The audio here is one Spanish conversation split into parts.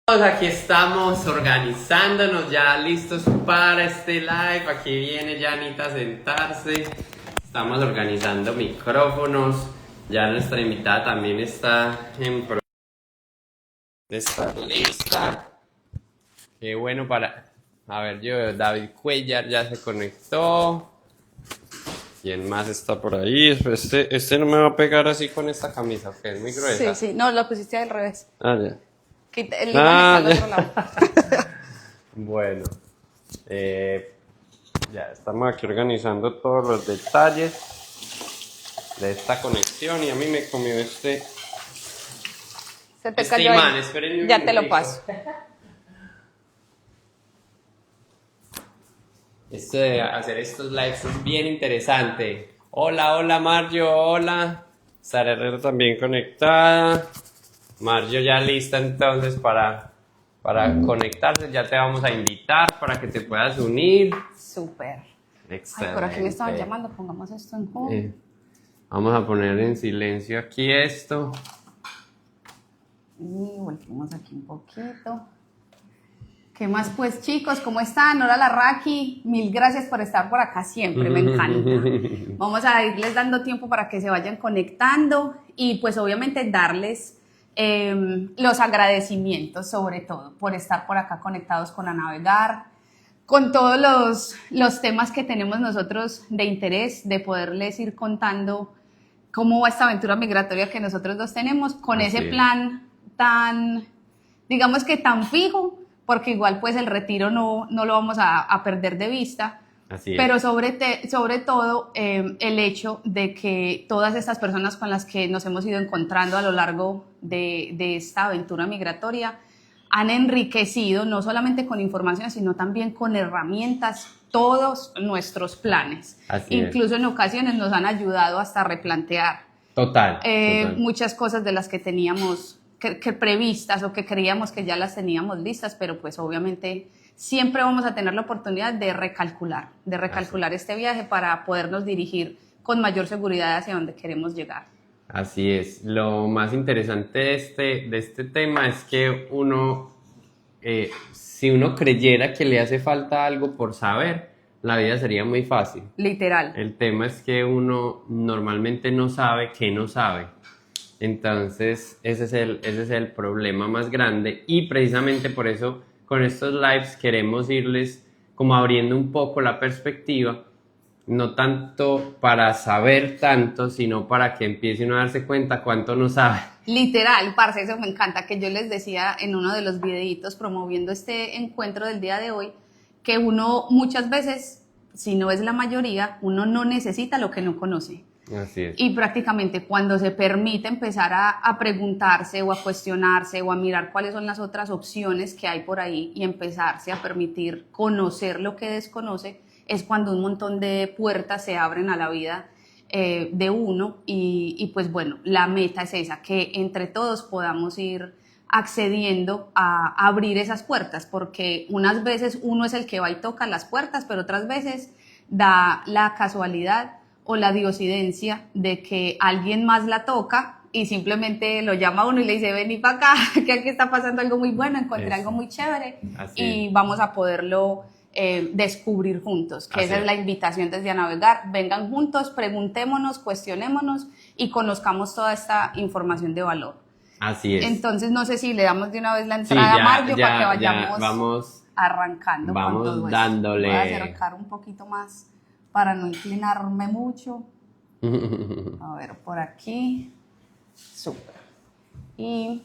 Aquí estamos organizándonos, ya listos para este live. Aquí viene Janita a sentarse. Estamos organizando micrófonos. Ya nuestra invitada también está en proceso de estar lista. Qué bueno para... A ver, David Cuellar ya se conectó. ¿Quién más está por ahí? Este no me va a pegar así con esta camisa, que es muy gruesa. Sí, no, lo pusiste al revés. Ah, ya. El imán está al otro lado. Bueno, ya estamos aquí organizando todos los detalles de esta conexión y a mí me comió Se te cayó imán. ahí. Esperen un Ya te lo minutico. paso. Esto de hacer estos lives es bien interesante. Hola Mario, hola. Sara Herrera también conectada. Mario ya lista entonces para conectarse. Ya te vamos a invitar para que te puedas unir. Súper. Excelente. Ay, por aquí me estaban llamando. Pongamos esto en home. Vamos a poner en silencio aquí esto. Y volvemos aquí un poquito. ¿Qué más pues, chicos? ¿Cómo están? Hola Larraqui, mil gracias por estar por acá siempre, me encanta. Vamos a irles dando tiempo para que se vayan conectando y pues obviamente darles los agradecimientos sobre todo por estar por acá conectados con A Navegar, con todos los temas que tenemos nosotros de interés, de poderles ir contando cómo va esta aventura migratoria que nosotros dos tenemos, con ese plan tan, digamos que tan fijo, porque igual pues el retiro no lo vamos a perder de vista, pero sobre todo el hecho de que todas estas personas con las que nos hemos ido encontrando a lo largo de esta aventura migratoria han enriquecido no solamente con información, sino también con herramientas todos nuestros planes. Incluso en ocasiones nos han ayudado hasta a replantear Total. muchas cosas de las que teníamos que previstas o que creíamos que ya las teníamos listas, pero pues obviamente siempre vamos a tener la oportunidad de recalcular este viaje para podernos dirigir con mayor seguridad hacia donde queremos llegar. Así es. Lo más interesante de este tema es que uno, si uno creyera que le hace falta algo por saber, la vida sería muy fácil. Literal. El tema es que uno normalmente no sabe que no sabe. Entonces, ese es el problema más grande y precisamente por eso con estos lives queremos irles como abriendo un poco la perspectiva, no tanto para saber tanto, sino para que empiecen a darse cuenta cuánto no sabe. Literal, parce, eso me encanta, que yo les decía en uno de los videitos promoviendo este encuentro del día de hoy, que uno muchas veces, si no es la mayoría, uno no necesita lo que no conoce. Así es. Y prácticamente cuando se permite empezar a preguntarse o a cuestionarse o a mirar cuáles son las otras opciones que hay por ahí y empezarse a permitir conocer lo que desconoce, es cuando un montón de puertas se abren a la vida de uno y pues bueno, la meta es esa, que entre todos podamos ir accediendo a abrir esas puertas, porque unas veces uno es el que va y toca las puertas, pero otras veces da la casualidad o la diosidencia de que alguien más la toca y simplemente lo llama a uno y le dice, vení para acá, que aquí está pasando algo muy bueno, encontré algo muy chévere y vamos a poderlo descubrir juntos, que esa es la invitación desde A Navegar. Vengan juntos, preguntémonos, cuestionémonos y conozcamos toda esta información de valor. Así es. Entonces, no sé si le damos de una vez la entrada a Mario para que vayamos arrancando. Vamos dándole. Voy a acercar un poquito más para no inclinarme mucho. A ver, por aquí. Súper. Y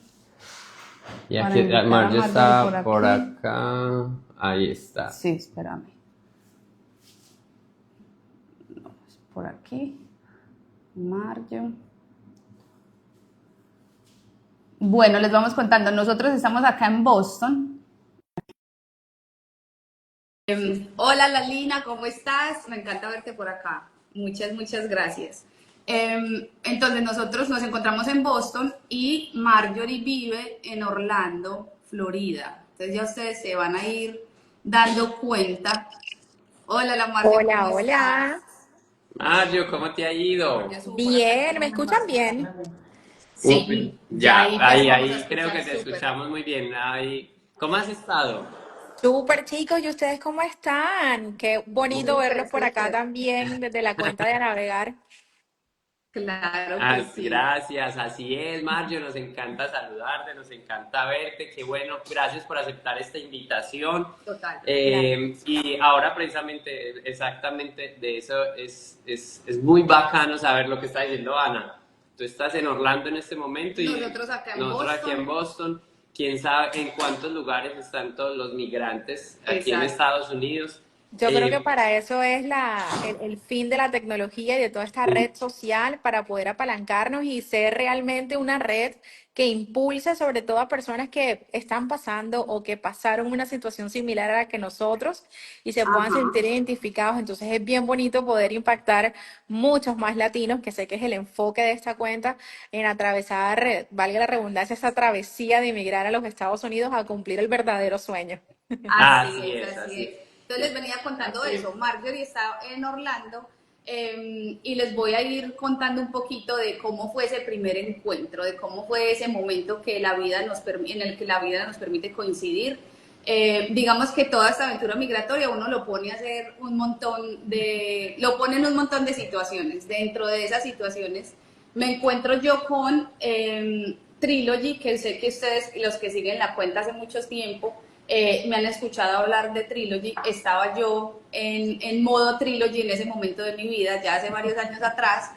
aquí Mario está por acá. Ahí está. Sí, espérame. No, por aquí. Mario. Bueno, les vamos contando. Nosotros estamos acá en Boston. Hola Lalina, ¿cómo estás? Me encanta verte por acá. Muchas gracias. Entonces nosotros nos encontramos en Boston y Marjorie vive en Orlando, Florida. Entonces ya ustedes se van a ir dando cuenta. Hola, la Marjorie. Hola. Mario, ¿cómo te ha ido? Bien, ¿me escuchan bien? Sí, ya Ya, ahí pues vamos a ahí creo que escuchar te súper. escuchamos muy bien. Ahí, ¿cómo has estado? Súper chicos, ¿y ustedes cómo están? Qué bonito Súper, verlos por acá súper. también desde la cuenta de Navegar. Claro que sí. Gracias, así es, Mario, nos encanta saludarte, nos encanta verte, qué bueno, gracias por aceptar esta invitación. Total. Y ahora precisamente, exactamente de eso es muy bacano saber lo que está diciendo Ana. Tú estás en Orlando en este momento y Nosotros acá en nosotros aquí en Boston. Boston, quién sabe en cuántos lugares están todos los migrantes aquí en Exacto. Estados Unidos. Yo creo que Eh, para eso es el fin de la tecnología y de toda esta red social, para poder apalancarnos y ser realmente una red que impulse sobre todo a personas que están pasando o que pasaron una situación similar a la que nosotros y se puedan Ajá. sentir identificados. Entonces es bien bonito poder impactar muchos más latinos, que sé que es el enfoque de esta cuenta, en atravesar, valga la redundancia, esa travesía de emigrar a los Estados Unidos a cumplir el verdadero sueño. así es, Así así es. Entonces les venía contando eso. Marjorie está en Orlando y les voy a ir contando un poquito de cómo fue ese primer encuentro, de cómo fue ese momento que la vida en el que la vida nos permite coincidir. Digamos que toda esta aventura migratoria uno lo pone a hacer lo pone en un montón de situaciones. Dentro de esas situaciones me encuentro yo con Trilogy, que sé que ustedes, los que siguen la cuenta hace mucho tiempo, me han escuchado hablar de Trilogy. Estaba yo en modo Trilogy en ese momento de mi vida, ya hace varios años atrás,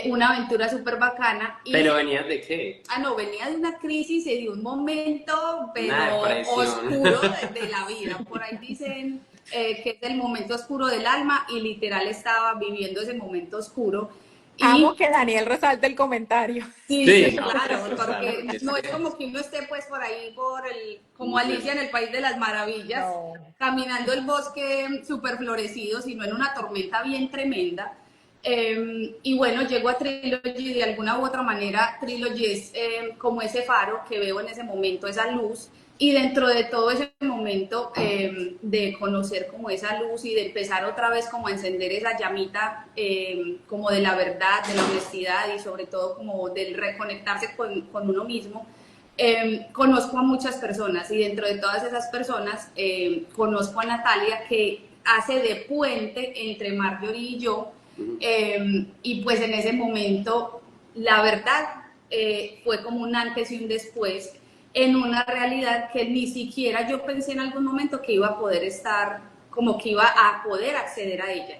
una aventura súper bacana. ¿pero Y, venías de qué? no, venía de una crisis y de un momento, Una pero depresión. oscuro de la vida. Por ahí dicen que es el momento oscuro del alma y literal estaba viviendo ese momento oscuro. Amo Y que Daniel resalte el comentario. sí, Sí, sí, no, claro, pues total, porque porque es no es que como que uno esté pues por ahí como Alicia en el País de las Maravillas, No. caminando el bosque súper florecido, sino en una tormenta bien tremenda. Y bueno, llego a Trilogy de alguna u otra manera. Trilogy es como ese faro que veo en ese momento, esa luz. Y dentro de todo ese momento de conocer como esa luz y de empezar otra vez como a encender esa llamita como de la verdad, de la honestidad y sobre todo como del reconectarse con uno mismo, conozco a muchas personas y dentro de todas esas personas conozco a Natalia, que hace de puente entre Marjorie y yo. Y pues en ese momento, la verdad, fue como un antes y un después en una realidad que ni siquiera yo pensé en algún momento que iba a poder estar, como que iba a poder acceder a ella,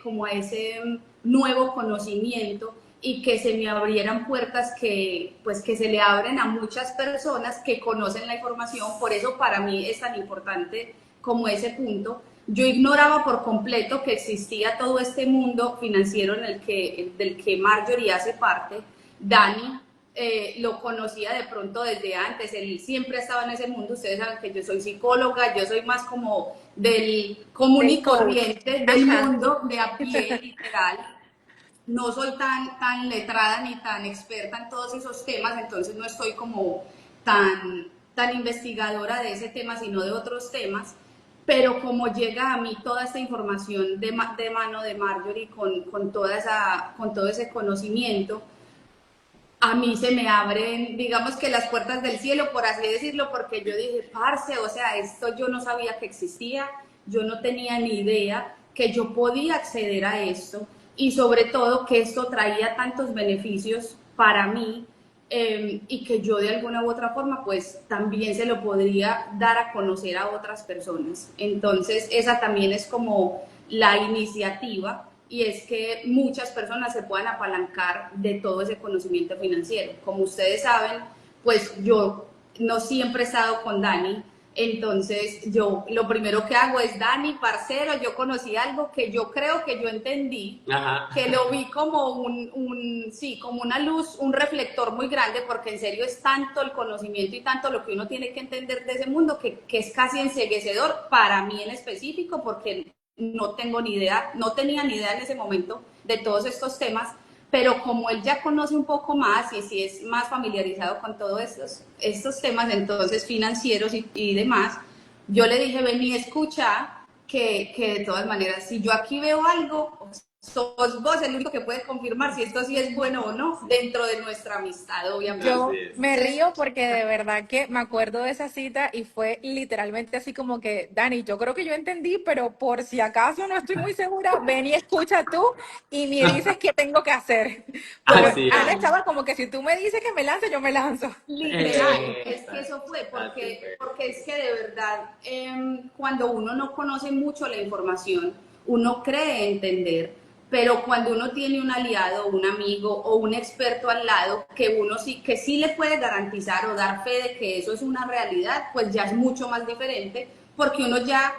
como a ese nuevo conocimiento y que se me abrieran puertas que, pues, que se le abren a muchas personas que conocen la información. Por eso para mí es tan importante como ese punto. Yo ignoraba por completo que existía todo este mundo financiero del que Marjorie hace parte. Dani lo conocía de pronto desde antes, él siempre ha estado en ese mundo. Ustedes saben que yo soy psicóloga, yo soy más como del común y Del coach. corriente del Ajá. mundo, de a pie, literal. No soy tan letrada ni tan experta en todos esos temas, entonces no estoy como tan investigadora de ese tema, sino de otros temas. Pero como llega a mí toda esta información de mano de Marjorie con todo ese conocimiento, a mí se me abren, digamos que las puertas del cielo, por así decirlo, porque yo dije, parce, o sea, esto yo no sabía que existía, yo no tenía ni idea que yo podía acceder a esto y sobre todo que esto traía tantos beneficios para mí, y que yo de alguna u otra forma pues también se lo podría dar a conocer a otras personas. Entonces esa también es como la iniciativa, y es que muchas personas se puedan apalancar de todo ese conocimiento financiero. Como ustedes saben, pues yo no siempre he estado con Dani, entonces yo lo primero que hago es: Dani, parcero, yo conocí algo que yo creo que yo entendí, ajá. que lo vi como sí, como una luz, un reflector muy grande, porque en serio es tanto el conocimiento y tanto lo que uno tiene que entender de ese mundo que es casi enceguecedor para mí en específico, porque no tengo ni idea, no tenía ni idea en ese momento de todos estos temas, pero como él ya conoce un poco más y si es más familiarizado con todos estos temas, entonces financieros y demás, yo le dije: vení, escucha, que de todas maneras, si yo aquí veo algo, o sos vos el único que puede confirmar si esto sí es bueno o no dentro de nuestra amistad, obviamente. Yo Así es. me río porque de verdad que me acuerdo de esa cita y fue literalmente así como que, Dani, yo creo que yo entendí, pero por si acaso no estoy muy segura, ven y escucha tú y me dices qué tengo que hacer. Porque Así Ana es. estaba como que si tú me dices que me lance, yo me lanzo. Literal, es que eso fue, Así fue. porque es que de verdad, cuando uno no conoce mucho la información, uno cree entender, pero cuando uno tiene un aliado, un amigo o un experto al lado que uno sí, que sí le puede garantizar o dar fe de que eso es una realidad, pues ya es mucho más diferente, porque uno ya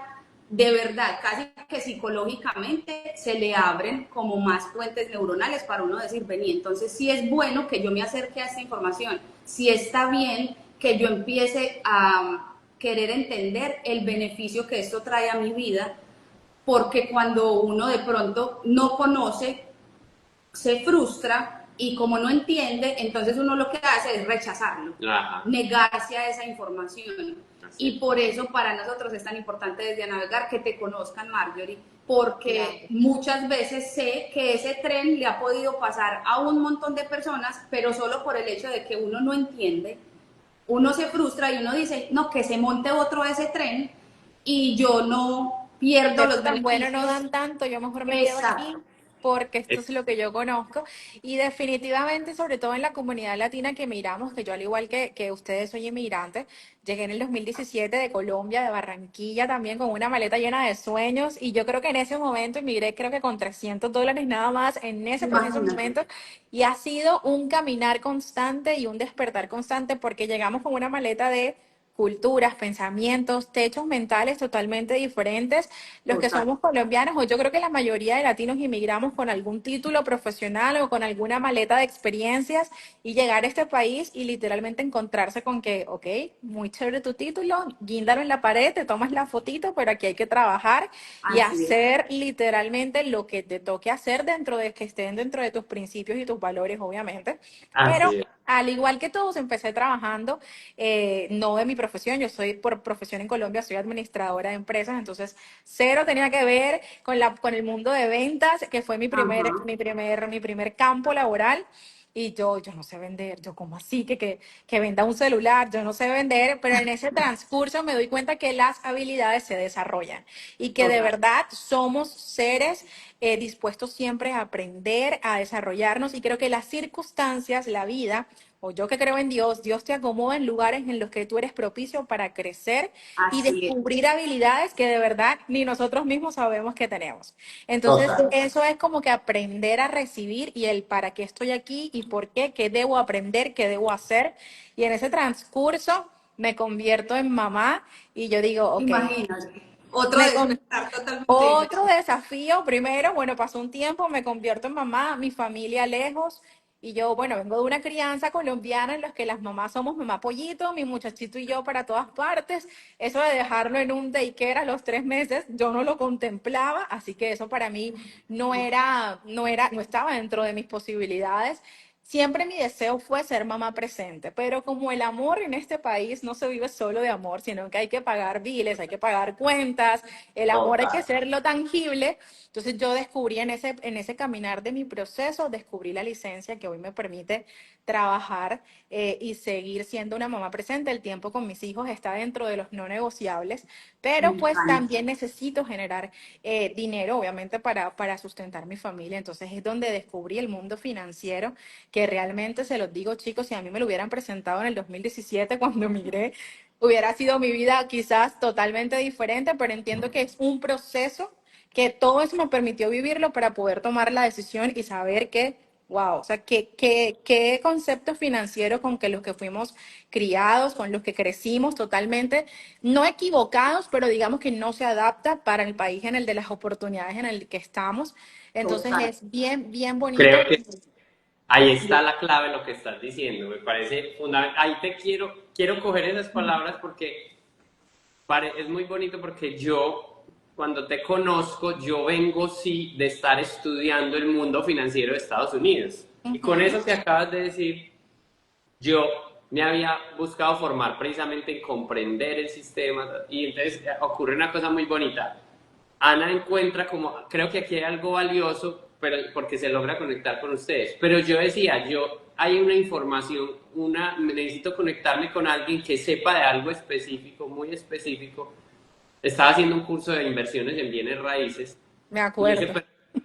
de verdad, casi que psicológicamente se le abren como más puentes neuronales para uno decir, vení, entonces sí es bueno que yo me acerque a esta información, sí está bien que yo empiece a querer entender el beneficio que esto trae a mi vida, porque cuando uno de pronto no conoce, se frustra y como no entiende, entonces uno lo que hace es rechazarlo, Ajá. negarse a esa información. Así Y es. por eso para nosotros es tan importante desde Navegar que te conozcan, Marjorie, porque Gracias. muchas veces sé que ese tren le ha podido pasar a un montón de personas, pero solo por el hecho de que uno no entiende, uno se frustra y uno dice, no, que se monte otro a ese tren y yo no Si pierdo esto los tan bueno no beneficios. dan tanto, yo mejor me quedo aquí Exacto, porque esto Es- es lo que yo conozco. Y definitivamente, sobre todo en la comunidad latina que miramos, que yo al igual que ustedes soy inmigrante, llegué en el 2017 de Colombia, de Barranquilla, también con una maleta llena de sueños. Y yo creo que en ese momento emigré, creo que con $300 nada más, en ese preciso imagínate. momento. Y ha sido un caminar constante y un despertar constante porque llegamos con una maleta de culturas, pensamientos, techos mentales totalmente diferentes. Los que Total. somos colombianos, o yo creo que la mayoría de latinos inmigramos con algún título profesional o con alguna maleta de experiencias y llegar a este país y literalmente encontrarse con que, ok, muy chévere tu título, guíndalo en la pared, te tomas la fotito, pero aquí hay que trabajar y Así es. hacer literalmente lo que te toque hacer dentro de que estén dentro de tus principios y tus valores, obviamente. Pero Así es. al igual que todos, empecé trabajando, no de mi profesión, yo soy por profesión en Colombia, soy administradora de empresas, entonces cero tenía que ver con el mundo de ventas, que fue Ajá. mi primer campo laboral. Y yo no sé vender, yo como así que venda un celular, yo no sé vender, pero en ese transcurso me doy cuenta que las habilidades se desarrollan y que de Total. verdad somos seres dispuestos siempre a aprender, a desarrollarnos y creo que las circunstancias, la vida, o yo que creo en Dios, Dios te acomoda en lugares en los que tú eres propicio para crecer y Así es. descubrir habilidades que de verdad ni nosotros mismos sabemos que tenemos. Entonces, Total. eso es como que aprender a recibir y el para qué estoy aquí y por qué, qué debo aprender, qué debo hacer. Y en ese transcurso me convierto en mamá y yo digo, ok, Imagínate. Otro me, con- despertar totalmente otro diferente. desafío, primero, bueno, pasó un tiempo, me convierto en mamá, mi familia lejos, y yo, bueno, vengo de una crianza colombiana en la que las mamás somos mamá pollito, mi muchachito y yo para todas partes. Eso de dejarlo en un daycare a los 3 meses, yo no lo contemplaba, así que eso para mí no estaba dentro de mis posibilidades. Siempre mi deseo fue ser mamá presente, pero como el amor en este país no se vive solo de amor, sino que hay que pagar biles, hay que pagar cuentas, el amor hay que Total. hacerlo tangible. Entonces yo descubrí en ese caminar de mi proceso, descubrí la licencia que hoy me permite trabajar y seguir siendo una mamá presente. El tiempo con mis hijos está dentro de los no negociables, Me pero pues encanta. también necesito generar dinero, obviamente, para sustentar mi familia. Entonces es donde descubrí el mundo financiero, que realmente se los digo, chicos, si a mí me lo hubieran presentado en el 2017 cuando emigré, hubiera sido mi vida quizás totalmente diferente, pero entiendo que es un proceso que todo eso me permitió vivirlo para poder tomar la decisión y saber que, wow, o sea, qué concepto financiero con que los que fuimos criados, con los que crecimos totalmente, no equivocados, pero digamos que no se adapta para el país en el de las oportunidades en el que estamos. Entonces Total. es bien, bien bonito. Creo que ahí está la clave de lo que estás diciendo. Me parece fundamental. Ahí quiero coger esas palabras porque es muy bonito porque yo, cuando te conozco, yo vengo sí de estar estudiando el mundo financiero de Estados Unidos. Y con Ujú. eso que acabas de decir, yo me había buscado formar precisamente en comprender el sistema y entonces ocurre una cosa muy bonita. Ana encuentra como, creo que aquí hay algo valioso pero porque se logra conectar con ustedes. Pero yo decía, hay una información, necesito conectarme con alguien que sepa de algo específico, muy específico. Estaba haciendo un curso de inversiones en bienes raíces. Me acuerdo.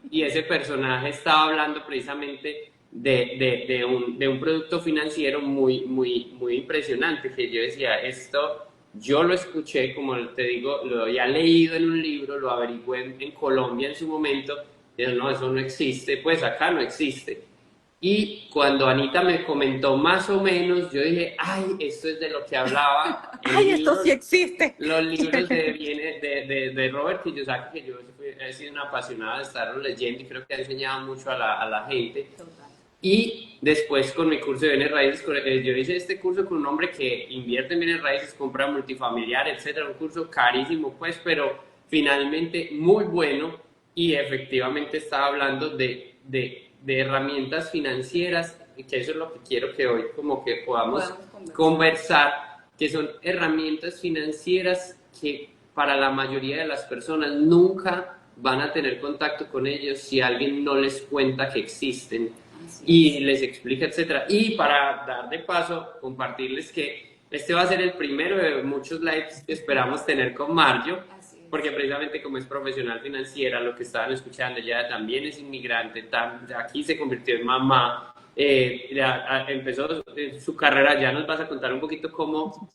Y ese personaje estaba hablando precisamente de un producto financiero muy, muy, muy impresionante, que yo decía, esto yo lo escuché, como te digo, lo había leído en un libro, lo averigüé en Colombia en su momento, y no, eso no existe, pues acá no existe. Y cuando Anita me comentó más o menos, yo dije, ay, esto es de lo que hablaba Ay, esto sí existe. los libros de Robert Kiyosaki, que yo he sido una apasionada de estarlos leyendo y creo que ha enseñado mucho a la gente. Total. Y después con mi curso de bienes raíces, yo hice este curso con un hombre que invierte en bienes raíces, compra multifamiliar, etcétera, un curso carísimo pues, pero finalmente muy bueno, y efectivamente estaba hablando de herramientas financieras, que eso es lo que quiero que hoy como que podamos conversar, que son herramientas financieras que para la mayoría de las personas nunca van a tener contacto con ellos si alguien no les cuenta que existen y les explica, etcétera. Y para dar de paso, compartirles que este va a ser el primero de muchos lives que esperamos tener con Mario, porque precisamente como es profesional financiera, lo que estaban escuchando, ella también es inmigrante, aquí se convirtió en mamá, empezó su carrera, ya nos vas a contar un poquito cómo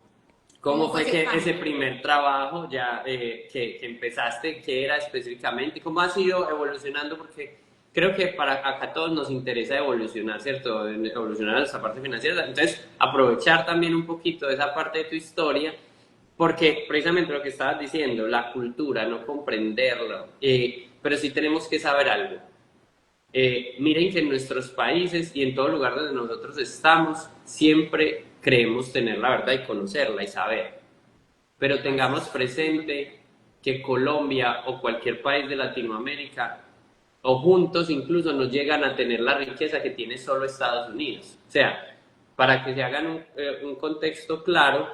fue que ese primer trabajo ya que empezaste, qué era específicamente, cómo ha sido evolucionando, porque creo que para acá todos nos interesa evolucionar, ¿cierto? Evolucionar esa parte financiera, entonces aprovechar también un poquito de esa parte de tu historia, porque precisamente lo que estabas diciendo, la cultura, no comprenderlo, pero sí tenemos que saber algo. Miren que en nuestros países y en todo lugar donde nosotros estamos, siempre creemos tener la verdad y conocerla y saber. Pero tengamos presente que Colombia o cualquier país de Latinoamérica, o juntos incluso, no llegan a tener la riqueza que tiene solo Estados Unidos. O sea, para que se hagan un contexto claro,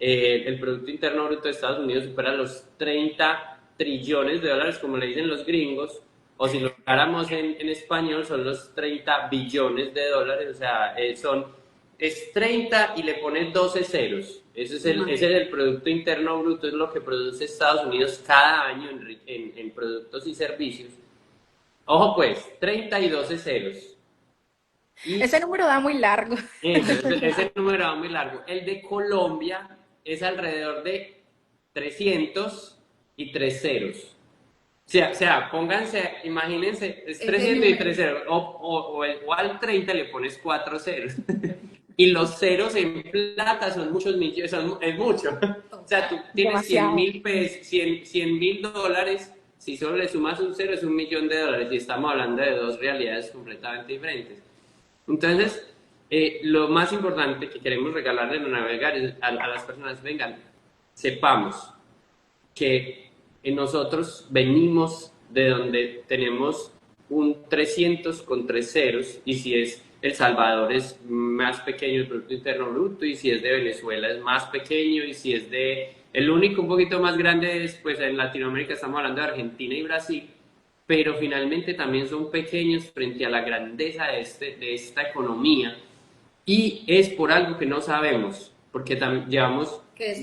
el Producto Interno Bruto de Estados Unidos supera los 30 trillones de dólares, como le dicen los gringos, o si lo habláramos en español, son los 30 billones de dólares, o sea, es 30 y le pones 12 ceros. Ese es el Producto Interno Bruto, es lo que produce Estados Unidos cada año en productos y servicios. Ojo pues, 30 y 12 ceros. Y Ese número da muy largo. ese número va muy largo. El de Colombia es alrededor de 300 y 3 ceros. O sea, pónganse, imagínense, es 300 y 3 ceros. O al 30 le pones 4 ceros. Y los ceros en plata son muchos millones, es mucho. O sea, tú tienes 100 mil dólares, si solo le sumas un cero es $1 millón, y estamos hablando de dos realidades completamente diferentes. Entonces, lo más importante que queremos regalarle a navegar es a las personas, vengan, sepamos que nosotros venimos de donde tenemos un 300 con 3 ceros, y si es El Salvador es más pequeño el Producto Interno Bruto, y si es de Venezuela es más pequeño, y si es el único un poquito más grande es, pues en Latinoamérica estamos hablando de Argentina y Brasil, pero finalmente también son pequeños frente a la grandeza de esta economía, y es por algo que no sabemos, porque llevamos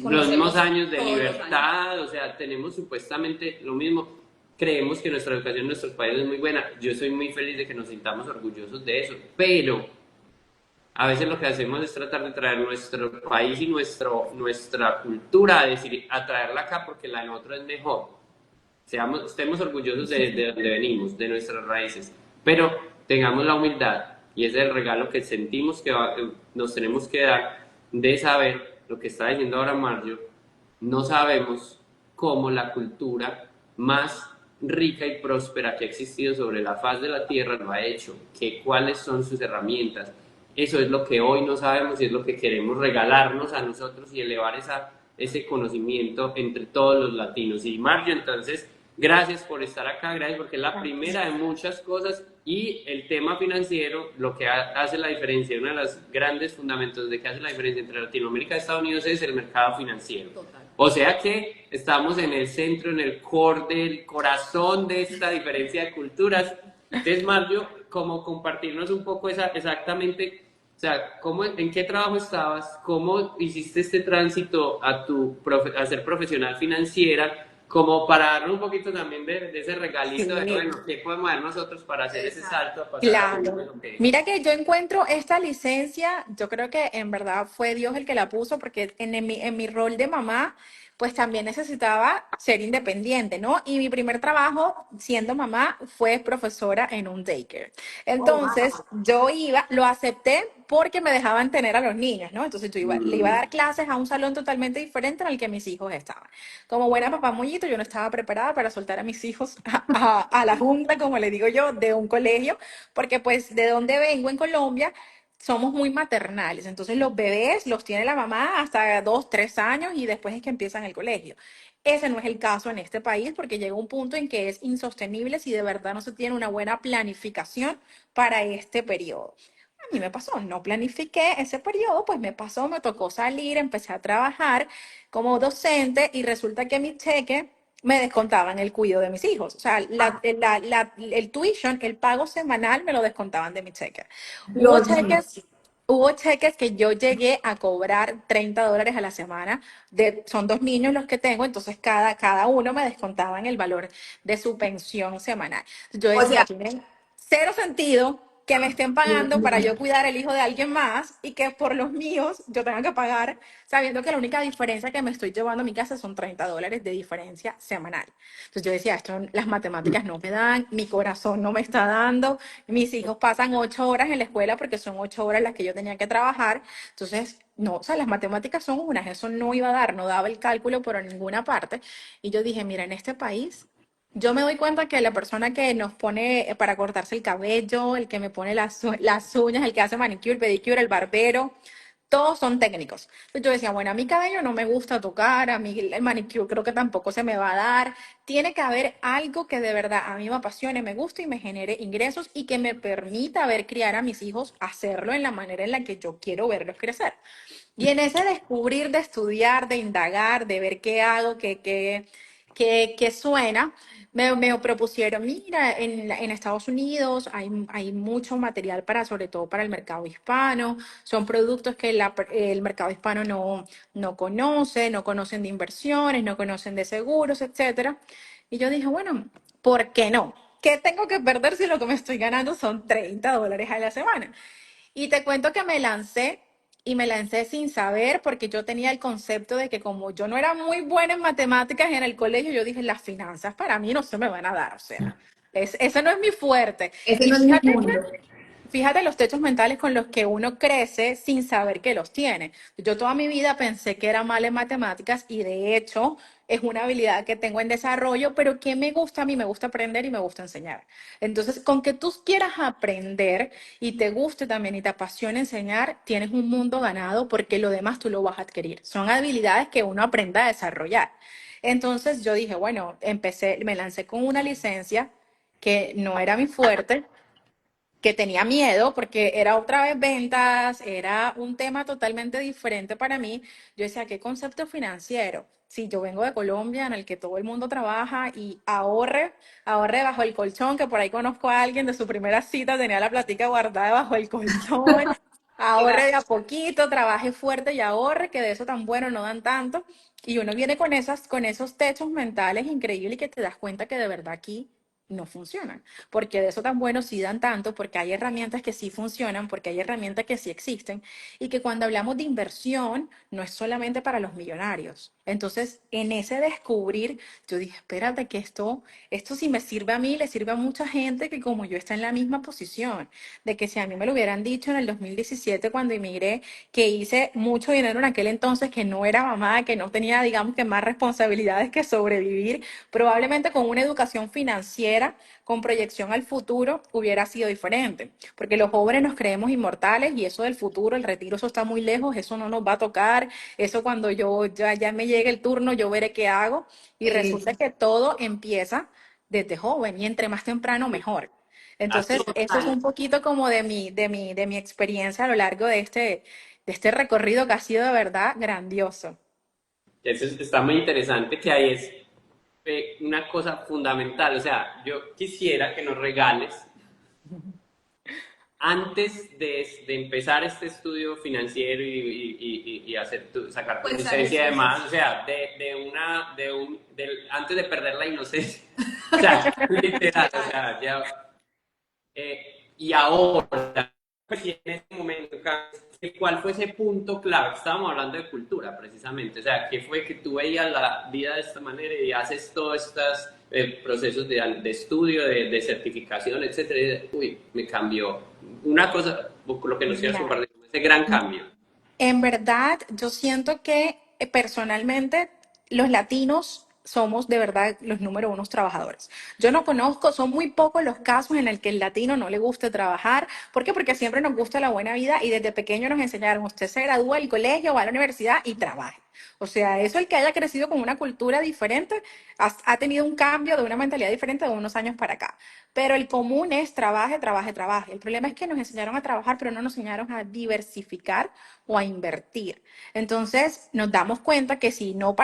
los mismos años de libertad, o sea, tenemos supuestamente lo mismo, creemos que nuestra educación en nuestros países es muy buena, yo soy muy feliz de que nos sintamos orgullosos de eso, pero a veces lo que hacemos es tratar de traer nuestro país y nuestra cultura, a traerla acá porque la de nosotros es mejor. Estemos orgullosos de donde venimos, de nuestras raíces, pero tengamos la humildad, y ese es el regalo que sentimos que nos tenemos que dar, de saber lo que está diciendo ahora Mario. No sabemos cómo la cultura más rica y próspera que ha existido sobre la faz de la tierra lo ha hecho, cuáles son sus herramientas. Eso es lo que hoy no sabemos y es lo que queremos regalarnos a nosotros y elevar ese conocimiento entre todos los latinos. Y Mario, entonces, gracias por estar acá, gracias porque es la primera de muchas cosas, y el tema financiero, lo que hace la diferencia, uno de los grandes fundamentos de que hace la diferencia entre Latinoamérica y Estados Unidos es el mercado financiero. Total. O sea que estamos en el centro, en el core del corazón de esta diferencia de culturas, Entonces, Mario, como compartirnos un poco exactamente, o sea, en qué trabajo estabas, cómo hiciste este tránsito a ser profesional financiera, como para darle un poquito también de ese regalito de, Sí. bueno, ¿qué podemos dar nosotros para hacer ese salto a pasar a lo Claro. bueno que es? Mira que yo encuentro esta licencia, yo creo que en verdad fue Dios el que la puso, porque en mi rol de mamá, pues también necesitaba ser independiente, ¿no? Y mi primer trabajo siendo mamá fue profesora en un daycare. Entonces, yo iba, lo acepté porque me dejaban tener a los niños, ¿no? Entonces le iba a Mm, dar clases a un salón totalmente diferente en el que mis hijos estaban. Como buena papá mollito, yo no estaba preparada para soltar a mis hijos a la jungla, como le digo yo, de un colegio, porque pues de donde vengo en Colombia somos muy maternales, entonces los bebés los tiene la mamá hasta 2, 3 años y después es que empiezan el colegio. Ese no es el caso en este país porque llega un punto en que es insostenible si de verdad no se tiene una buena planificación para este periodo. A mí me pasó, no planifiqué ese periodo, pues me pasó, me tocó salir, empecé a trabajar como docente y resulta que mi cheque me descontaban el cuidado de mis hijos. O sea, el tuition, el pago semanal me lo descontaban de mi cheque. Hubo Dios mío. cheques, hubo cheques que yo llegué a cobrar $30 a la semana. Son 2 niños los que tengo, entonces cada uno me descontaban el valor de su pensión semanal. Yo O decía, sea, tiene cero sentido que me estén pagando para yo cuidar el hijo de alguien más y que por los míos yo tenga que pagar, sabiendo que la única diferencia que me estoy llevando a mi casa son $30 de diferencia semanal. Entonces yo decía, esto, las matemáticas no me dan, mi corazón no me está dando, mis hijos pasan 8 horas en la escuela porque son 8 horas las que yo tenía que trabajar. Entonces, no, o sea, las matemáticas son unas, eso no iba a dar, no daba el cálculo por ninguna parte. Y yo dije, mira, en este país yo me doy cuenta que la persona que nos pone para cortarse el cabello, el que me pone las uñas, el que hace manicure, pedicure, el barbero, todos son técnicos. Entonces yo decía, bueno, a mi cabello no me gusta tocar, a mí el manicure creo que tampoco se me va a dar. Tiene que haber algo que de verdad a mí me apasione, me guste y me genere ingresos y que me permita ver criar a mis hijos, hacerlo en la manera en la que yo quiero verlos crecer. Y en ese descubrir, de estudiar, de indagar, de ver qué hago, qué suena, me propusieron, mira, en Estados Unidos hay mucho material para, sobre todo para el mercado hispano, son productos que el mercado hispano no conoce, no conocen de inversiones, no conocen de seguros, etcétera. Y yo dije, bueno, ¿por qué no? ¿Qué tengo que perder si lo que me estoy ganando son $30 a la semana? Y te cuento que me lancé y me lancé sin saber porque yo tenía el concepto de que como yo no era muy buena en matemáticas en el colegio, yo dije, las finanzas para mí no se me van a dar, o sea, ese no es mi fuerte. ese Y no es mi fíjate mundo. Fíjate los techos mentales con los que uno crece sin saber que los tiene. Yo toda mi vida pensé que era mal en matemáticas y de hecho es una habilidad que tengo en desarrollo, pero que me gusta a mí, me gusta aprender y me gusta enseñar. Entonces, con que tú quieras aprender y te guste también y te apasione enseñar, tienes un mundo ganado porque lo demás tú lo vas a adquirir. Son habilidades que uno aprenda a desarrollar. Entonces yo dije, bueno, me lancé con una licencia que no era mi fuerte, que tenía miedo porque era otra vez ventas, era un tema totalmente diferente para mí. Yo decía, ¿qué concepto financiero? Si yo vengo de Colombia en el que todo el mundo trabaja y ahorre bajo el colchón, que por ahí conozco a alguien de su primera cita, tenía la platica guardada bajo el colchón, ahorre de a poquito, trabaje fuerte y ahorre, que de eso tan bueno no dan tanto. Y uno viene con esos techos mentales increíbles y que te das cuenta que de verdad aquí no funcionan porque de eso tan bueno sí dan tanto, porque hay herramientas que sí funcionan, porque hay herramientas que sí existen, y que cuando hablamos de inversión no es solamente para los millonarios. Entonces, en ese descubrir, yo dije, espérate que esto sí me sirve a mí, le sirve a mucha gente que como yo está en la misma posición, de que si a mí me lo hubieran dicho en el 2017 cuando emigré, que hice mucho dinero en aquel entonces, que no era mamá, que no tenía, digamos que más responsabilidades que sobrevivir, probablemente con una educación financiera, con proyección al futuro, hubiera sido diferente. Porque los jóvenes nos creemos inmortales y eso del futuro, el retiro, eso está muy lejos, eso no nos va a tocar, eso cuando yo ya me llegue el turno, yo veré qué hago. Y resulta que todo empieza desde joven y entre más temprano mejor. Ah, Entonces, eso es total. un poquito como de mi experiencia a lo largo de este recorrido que ha sido de verdad grandioso. Está muy interesante que ahí es una cosa fundamental. O sea, yo quisiera que nos regales. antes de empezar este estudio financiero y hacer sacar tu Pues licencia y eso demás, es. o sea, antes de perder la inocencia, o sea, literal, o sea, ya, y ahora, pues, y en este momento, ¿cuál fue ese punto clave? Estábamos hablando de cultura, precisamente. O sea, ¿qué fue que tú veías la vida de esta manera y haces todos estos procesos de estudio, de certificación, etcétera? Y, uy, me cambió. Una cosa, lo que nos quieras Mira, compartir, ese gran cambio. en verdad, yo siento que personalmente los latinos somos de verdad los número unos trabajadores. Yo no conozco, son muy pocos los casos en el que el latino no le guste trabajar. ¿Por qué? Porque siempre nos gusta la buena vida y desde pequeño nos enseñaron, usted se gradúa del colegio, va a la universidad y trabaja. O sea, eso el que haya crecido con una cultura diferente ha tenido un cambio de una mentalidad diferente de unos años para acá. Pero el común es trabaje, trabaje, trabaje. El problema es que nos enseñaron a trabajar, pero no nos enseñaron a diversificar o a invertir. Entonces, nos damos cuenta que si no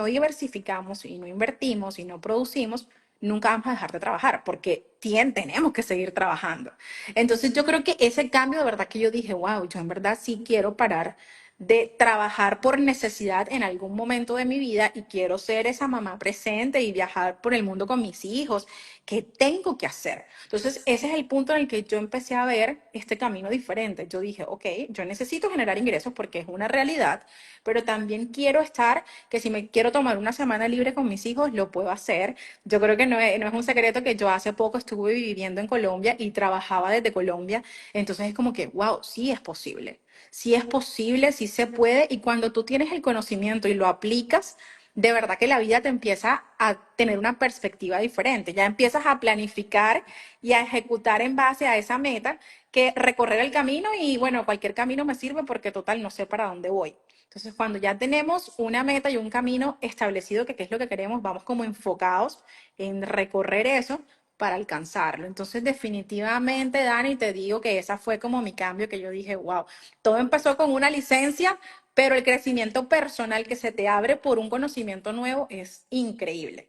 diversificamos, si no invertimos, si no producimos, nunca vamos a dejar de trabajar porque tenemos que seguir trabajando. Entonces, yo creo que ese cambio de verdad que yo dije, wow, yo en verdad sí quiero parar de trabajar por necesidad en algún momento de mi vida y quiero ser esa mamá presente y viajar por el mundo con mis hijos. ¿Qué tengo que hacer? Entonces, ese es el punto en el que yo empecé a ver este camino diferente. Yo dije, ok, yo necesito generar ingresos porque es una realidad, pero también quiero estar, que si me quiero tomar una semana libre con mis hijos, lo puedo hacer. Yo creo que no es un secreto que yo hace poco estuve viviendo en Colombia y trabajaba desde Colombia. Entonces es como que, wow, sí es posible. Sí es posible, sí se puede. Y cuando tú tienes el conocimiento y lo aplicas, de verdad que la vida te empieza a tener una perspectiva diferente. Ya empiezas a planificar y a ejecutar en base a esa meta que recorrer el camino y bueno, cualquier camino me sirve porque total no sé para dónde voy. Entonces, cuando ya tenemos una meta y un camino establecido, que qué es lo que queremos, vamos como enfocados en recorrer eso para alcanzarlo. Entonces, definitivamente, Dani, te digo que esa fue como mi cambio, que yo dije, wow, todo empezó con una licencia, pero el crecimiento personal que se te abre por un conocimiento nuevo es increíble.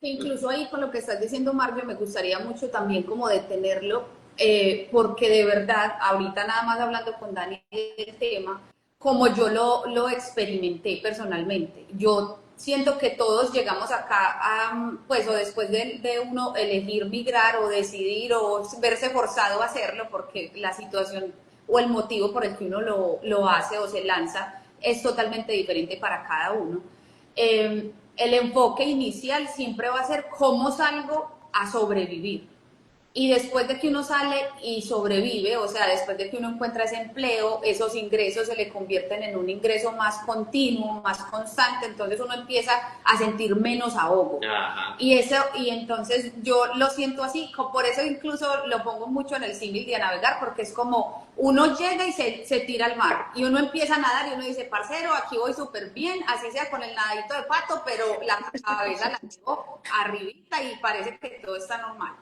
Incluso ahí con lo que estás diciendo, Marvio, me gustaría mucho también como detenerlo, porque de verdad, ahorita nada más hablando con Dani del tema, como yo lo experimenté personalmente, yo siento que todos llegamos acá, pues o después de uno elegir migrar o decidir o verse forzado a hacerlo, porque la situación o el motivo por el que uno lo hace o se lanza es totalmente diferente para cada uno. El enfoque inicial siempre va a ser cómo salgo a sobrevivir. Y después de que uno sale y sobrevive, o sea, después de que uno encuentra ese empleo, esos ingresos se le convierten en un ingreso más continuo, más constante, entonces uno empieza a sentir menos ahogo. Ajá. Y entonces yo lo siento así, por eso incluso lo pongo mucho en el símil de navegar, porque es como uno llega y se tira al mar, y uno empieza a nadar y uno dice, parcero, aquí voy súper bien, así sea con el nadadito de pato, pero la cabeza la llevo arribita y parece que todo está normal.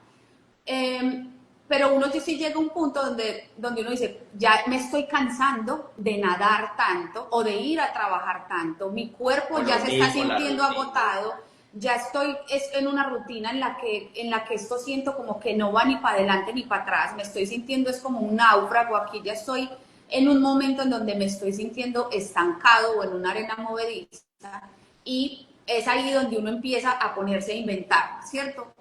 Eh, pero uno sí llega a un punto donde uno dice, ya me estoy cansando de nadar tanto o de ir a trabajar tanto, mi cuerpo Por ya lo se está mismo, la sintiendo rutina. agotado, ya estoy en una rutina en la que esto siento como que no va ni para adelante ni para atrás, me estoy sintiendo es como un náufrago, aquí ya estoy en un momento en donde me estoy sintiendo estancado o en una arena movediza, y es ahí donde uno empieza a ponerse a inventar, ¿cierto?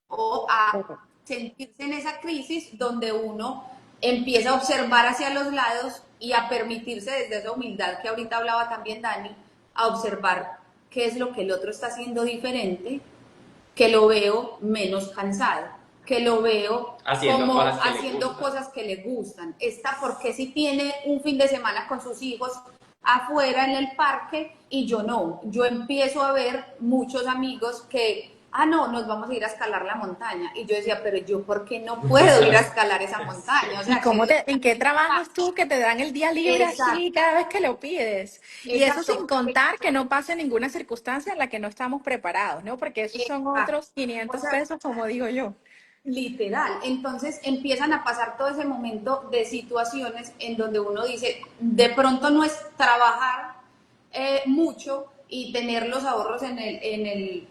O a sentirse en esa crisis donde uno empieza a observar hacia los lados y a permitirse desde esa humildad que ahorita hablaba también Dani, a observar qué es lo que el otro está haciendo diferente, que lo veo menos cansado, que lo veo Haciendo como cosas que le haciendo gustan. cosas que le gustan. Esta, porque si tiene un fin de semana con sus hijos afuera en el parque y yo no, yo empiezo a ver muchos amigos que, no, nos vamos a ir a escalar la montaña. Y yo decía, pero yo, ¿por qué no puedo ir a escalar esa montaña? O ¿Y sea, ¿qué es lo que en qué trabajas tú que te dan el día libre Exacto, así cada vez que lo pides? Y eso sin exacto, contar que no pase ninguna circunstancia en la que no estamos preparados, ¿no? Porque esos son exacto. otros O 500 sea, pesos, como digo yo. literal. Entonces empiezan a pasar todo ese momento de situaciones en donde uno dice, de pronto no es trabajar mucho y tener los ahorros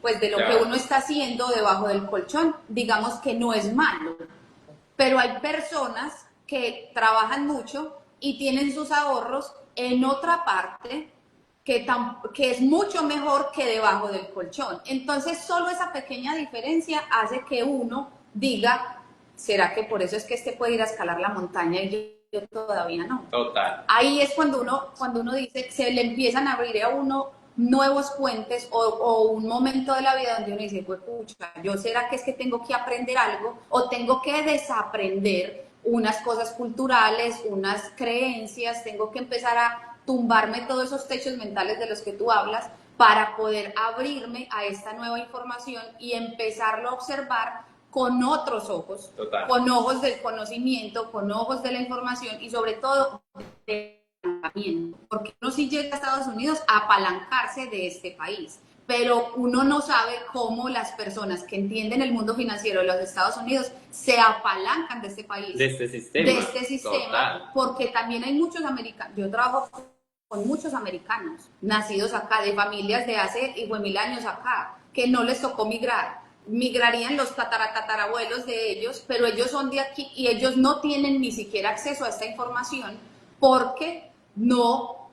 pues de lo que Claro. uno está haciendo debajo del colchón, digamos que no es malo, pero hay personas que trabajan mucho y tienen sus ahorros en otra parte que es mucho mejor que debajo del colchón. Entonces, solo esa pequeña diferencia hace que uno diga, ¿será que por eso es que este puede ir a escalar la montaña y yo todavía no? Total. Ahí es cuando uno dice, se le empiezan a abrir a uno nuevos puentes o un momento de la vida donde uno dice, pues pucha, ¿yo será que es que tengo que aprender algo o tengo que desaprender unas cosas culturales, unas creencias, tengo que empezar a tumbarme todos esos techos mentales de los que tú hablas para poder abrirme a esta nueva información y empezarlo a observar con otros ojos, Total. con ojos del conocimiento, con ojos de la información y sobre todo de porque uno sí llega a Estados Unidos a apalancarse de este país, pero uno no sabe cómo las personas que entienden el mundo financiero de los Estados Unidos se apalancan de este país, De este sistema. Total. porque también hay muchos americanos, yo trabajo con muchos americanos nacidos acá, de familias de hace 1000 años acá, que no les tocó migrar. Migrarían los tatarabuelos de ellos, pero ellos son de aquí y ellos no tienen ni siquiera acceso a esta información porque no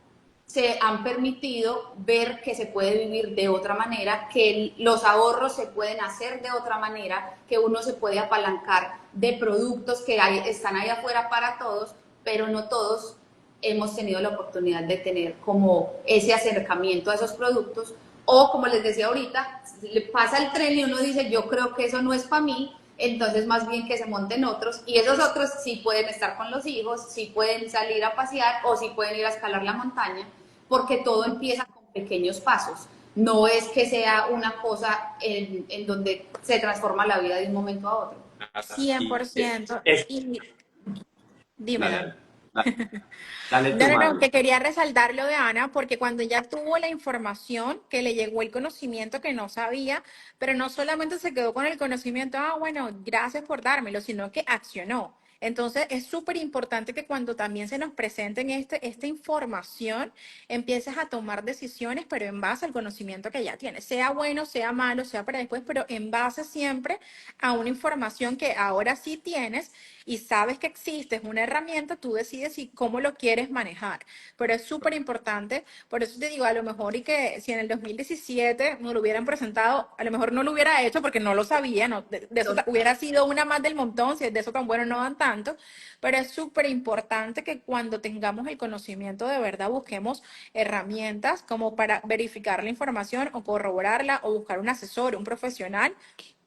se han permitido ver que se puede vivir de otra manera, que los ahorros se pueden hacer de otra manera, que uno se puede apalancar de productos que están ahí afuera para todos, pero no todos hemos tenido la oportunidad de tener como ese acercamiento a esos productos, o como les decía ahorita, le pasa el tren y uno dice, yo creo que eso no es para mí, entonces más bien que se monten otros, y esos otros sí pueden estar con los hijos, sí pueden salir a pasear o sí pueden ir a escalar la montaña, porque todo empieza con pequeños pasos. No es que sea una cosa en donde se transforma la vida de un momento a otro. 100%. Es, Y dime, dale, dame. dale, dale No, tu no, no, mano. que quería resaltar lo de Ana, porque cuando ella tuvo la información, que le llegó el conocimiento que no sabía, pero no solamente se quedó con el conocimiento, ah, bueno, gracias por dármelo, sino que accionó. Entonces, es súper importante que cuando también se nos presenten esta información, empieces a tomar decisiones, pero en base al conocimiento que ya tienes, sea bueno, sea malo, sea para después, pero en base siempre a una información que ahora sí tienes y sabes que existe, es una herramienta, tú decides cómo lo quieres manejar. Pero es súper importante, por eso te digo, a lo mejor y que si en el 2017 me lo hubieran presentado, a lo mejor no lo hubiera hecho porque no lo sabía, no, de eso hubiera sido una más del montón, si es de eso tan bueno no dan tanto, pero es súper importante que cuando tengamos el conocimiento de verdad busquemos herramientas como para verificar la información o corroborarla o buscar un asesor, un profesional,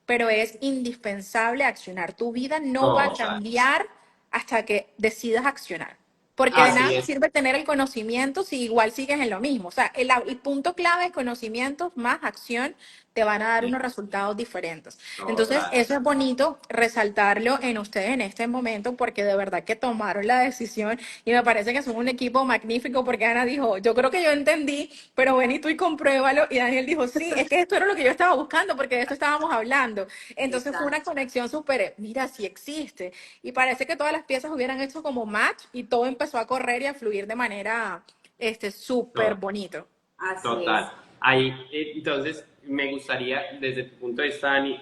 pero es indispensable accionar. Tu vida no va a Total. cambiar hasta que decidas accionar. Porque de nada Así te es. sirve tener el conocimiento si igual sigues en lo mismo. O sea, el punto clave es conocimiento más acción te van a dar unos resultados diferentes. Entonces, Total. eso es bonito resaltarlo en ustedes en este momento porque de verdad que tomaron la decisión y me parece que son un equipo magnífico porque Ana dijo, yo creo que yo entendí, pero ven y tú y compruébalo. Y Daniel dijo, sí, es que esto era lo que yo estaba buscando porque de esto estábamos hablando. Entonces fue una Exacto. conexión súper, mira, sí existe. Y parece que todas las piezas hubieran hecho como match y todo empezó a correr y a fluir de manera súper bonito. Así es. Total. Ahí, entonces, me gustaría, desde tu punto de vista, Dani,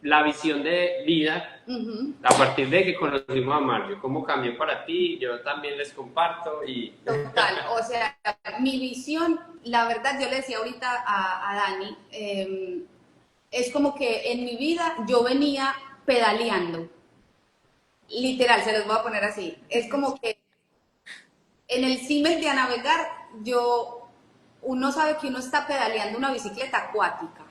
la visión de vida, Uh-huh. a partir de que conocimos a Mario, ¿cómo cambió para ti? Yo también les comparto y... Total, o sea, mi visión, la verdad, yo le decía ahorita a Dani, es como que en mi vida yo venía pedaleando, literal, se los voy a poner así. Es como que en el símil de a navegar, uno sabe que uno está pedaleando una bicicleta acuática,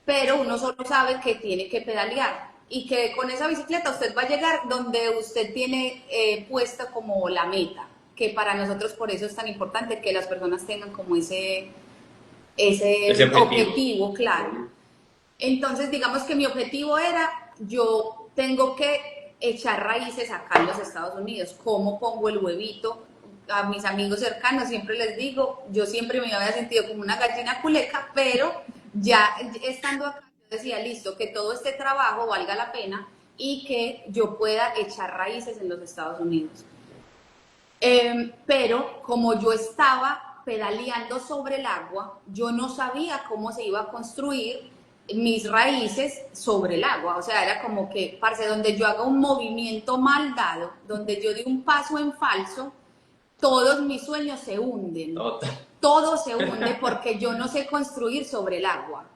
pero uno solo sabe que tiene que pedalear y que con esa bicicleta usted va a llegar donde usted tiene puesta como la meta, que para nosotros por eso es tan importante que las personas tengan como ese objetivo claro. Entonces, digamos que mi objetivo era, yo tengo que echar raíces acá en los Estados Unidos. ¿Cómo pongo el huevito? A mis amigos cercanos siempre les digo, yo siempre me había sentido como una gallina culeca, pero ya estando acá, yo decía, listo, que todo este trabajo valga la pena y que yo pueda echar raíces en los Estados Unidos. Pero como yo estaba pedaleando sobre el agua, yo no sabía cómo se iba a construir mis raíces sobre el agua. O sea, era como que, parce, donde yo haga un movimiento mal dado, donde yo dé un paso en falso, todos mis sueños se hunden. Total. Todo se hunde porque yo no sé construir sobre el agua.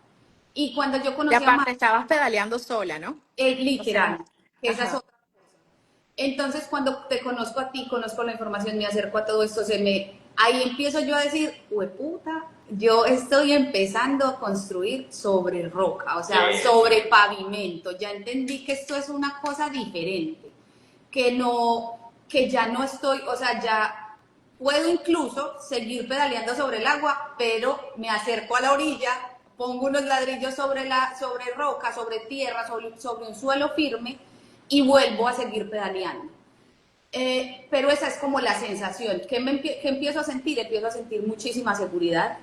Y cuando yo Y conocí a aparte Mar, estabas pedaleando sola, ¿no? O sea, literal, que esa es ajá. otra. Entonces, cuando te conozco a ti, conozco la información, me acerco a todo esto, ahí empiezo yo a decir, puta, yo estoy empezando a construir sobre roca, o sea, sobre pavimento. Ya entendí que esto es una cosa diferente, que no, que ya no estoy, o sea, ya puedo incluso seguir pedaleando sobre el agua, pero me acerco a la orilla, pongo unos ladrillos sobre roca, sobre tierra, sobre un suelo firme y vuelvo a seguir pedaleando. Pero esa es como la sensación. ¿Qué empiezo a sentir? Empiezo a sentir muchísima seguridad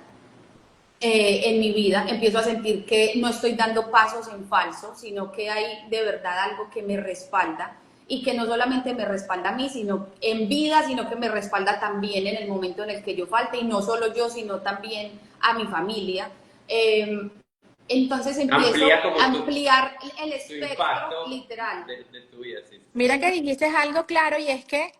en mi vida. Empiezo a sentir que no estoy dando pasos en falso, sino que hay de verdad algo que me respalda y que no solamente me respalda a mí, sino en vida, sino que me respalda también en el momento en el que yo falte, y no solo yo, sino también a mi familia. Eh, entonces empiezo Amplía a como ampliar el tu espectro impacto literal. de tu vida, sí. Mira que Entonces, dijiste algo claro y es que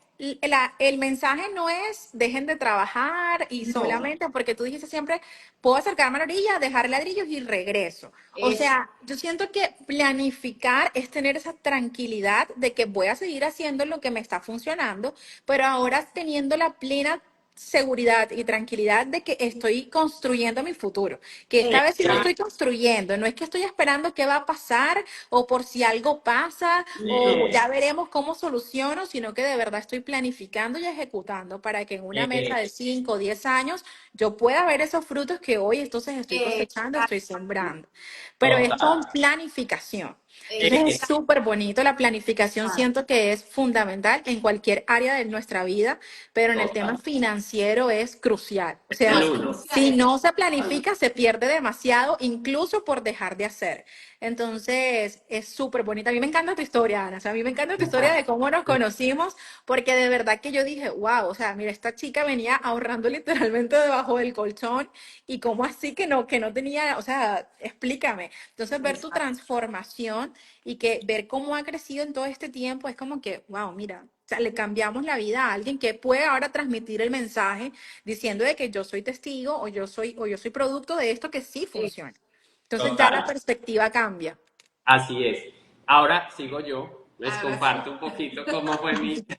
el mensaje no es dejen de trabajar y no, solamente porque tú dijiste siempre, puedo acercarme a la orilla, dejar ladrillos y regreso. O es, sea, yo siento que planificar es tener esa tranquilidad de que voy a seguir haciendo lo que me está funcionando, pero ahora teniendo la plena seguridad y tranquilidad de que estoy construyendo mi futuro, que esta vez sí lo estoy construyendo, no es que estoy esperando qué va a pasar o por si algo pasa o ya veremos cómo soluciono, sino que de verdad estoy planificando y ejecutando para que en una meta de 5 o 10 años yo pueda ver esos frutos que hoy entonces estoy cosechando, estoy sembrando. Pero es Total. con planificación. Entonces es Eh, súper bonito, la planificación siento que es fundamental en cualquier área de nuestra vida, pero en el tema Total. financiero es crucial. O no, sea, es Uno. crucial. si no se planifica, se pierde demasiado, incluso por dejar de hacer. Entonces, es súper bonita. A mí me encanta tu historia, Ana. O sea, a mí me encanta tu historia de cómo nos conocimos, porque de verdad que yo dije, wow, o sea, mira, esta chica venía ahorrando literalmente debajo del colchón y cómo así que no tenía, o sea, explícame. Entonces, ver tu Exacto. transformación y que ver cómo ha crecido en todo este tiempo es como que, wow, mira. O sea, le cambiamos la vida a alguien que puede ahora transmitir el mensaje diciendo de que yo soy testigo o yo soy producto de esto que sí funciona. Entonces ya la Total. perspectiva cambia. Así es. Ahora sigo yo. Les Ahora sí. comparto un poquito cómo fue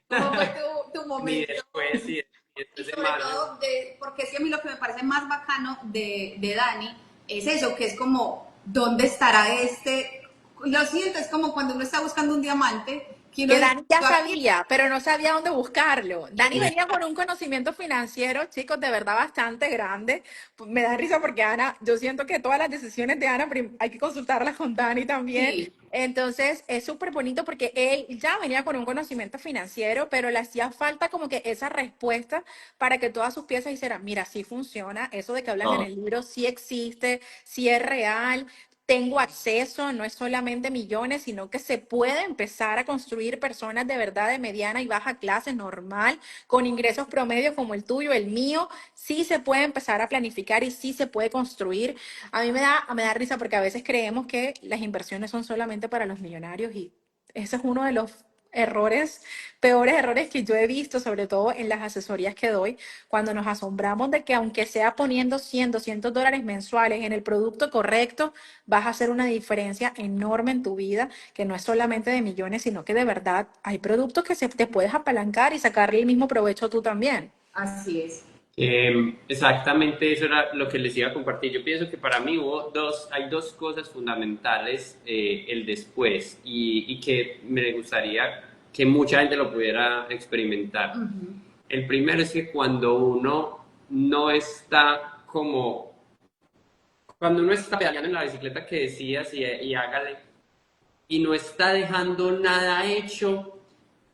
¿Cómo fue tu mi momento? después y Y después de sobre Marvel. todo, porque es que a mí lo que me parece más bacano de Dani es eso, que es como, ¿dónde estará este? Lo siento, es como cuando uno está buscando un diamante, que uno Que dice, Dani ya yo aquí, sabía, pero no sabía dónde buscarlo. Dani eh, venía con un conocimiento financiero, chicos, de verdad bastante grande. Me da risa porque Ana, yo siento que todas las decisiones de Ana hay que consultarlas con Dani también. sí, Entonces, es súper bonito porque él ya venía con un conocimiento financiero, pero le hacía falta como que esa respuesta para que todas sus piezas hicieran, mira, sí funciona, eso de que hablan en No, el libro sí existe, sí es real, tengo acceso, no es solamente millones, sino que se puede empezar a construir personas de verdad de mediana y baja clase normal, con ingresos promedios como el tuyo, el mío, sí se puede empezar a planificar y sí se puede construir. A mí me da risa porque a veces creemos que las inversiones son solamente para los millonarios y ese es uno de los errores, peores errores que yo he visto, sobre todo en las asesorías que doy, cuando nos asombramos de que aunque sea poniendo 100, $200 mensuales en el producto correcto, vas a hacer una diferencia enorme en tu vida, que no es solamente de millones, sino que de verdad hay productos que te puedes apalancar y sacarle el mismo provecho tú también. así es. exactamente eso era lo que les iba a compartir. Yo pienso que para mí hay dos cosas fundamentales, el después, y que me gustaría que mucha gente lo pudiera experimentar. El primero es que cuando uno no está como, cuando uno está pedaleando en la bicicleta que decías y hágale, y no está dejando nada hecho.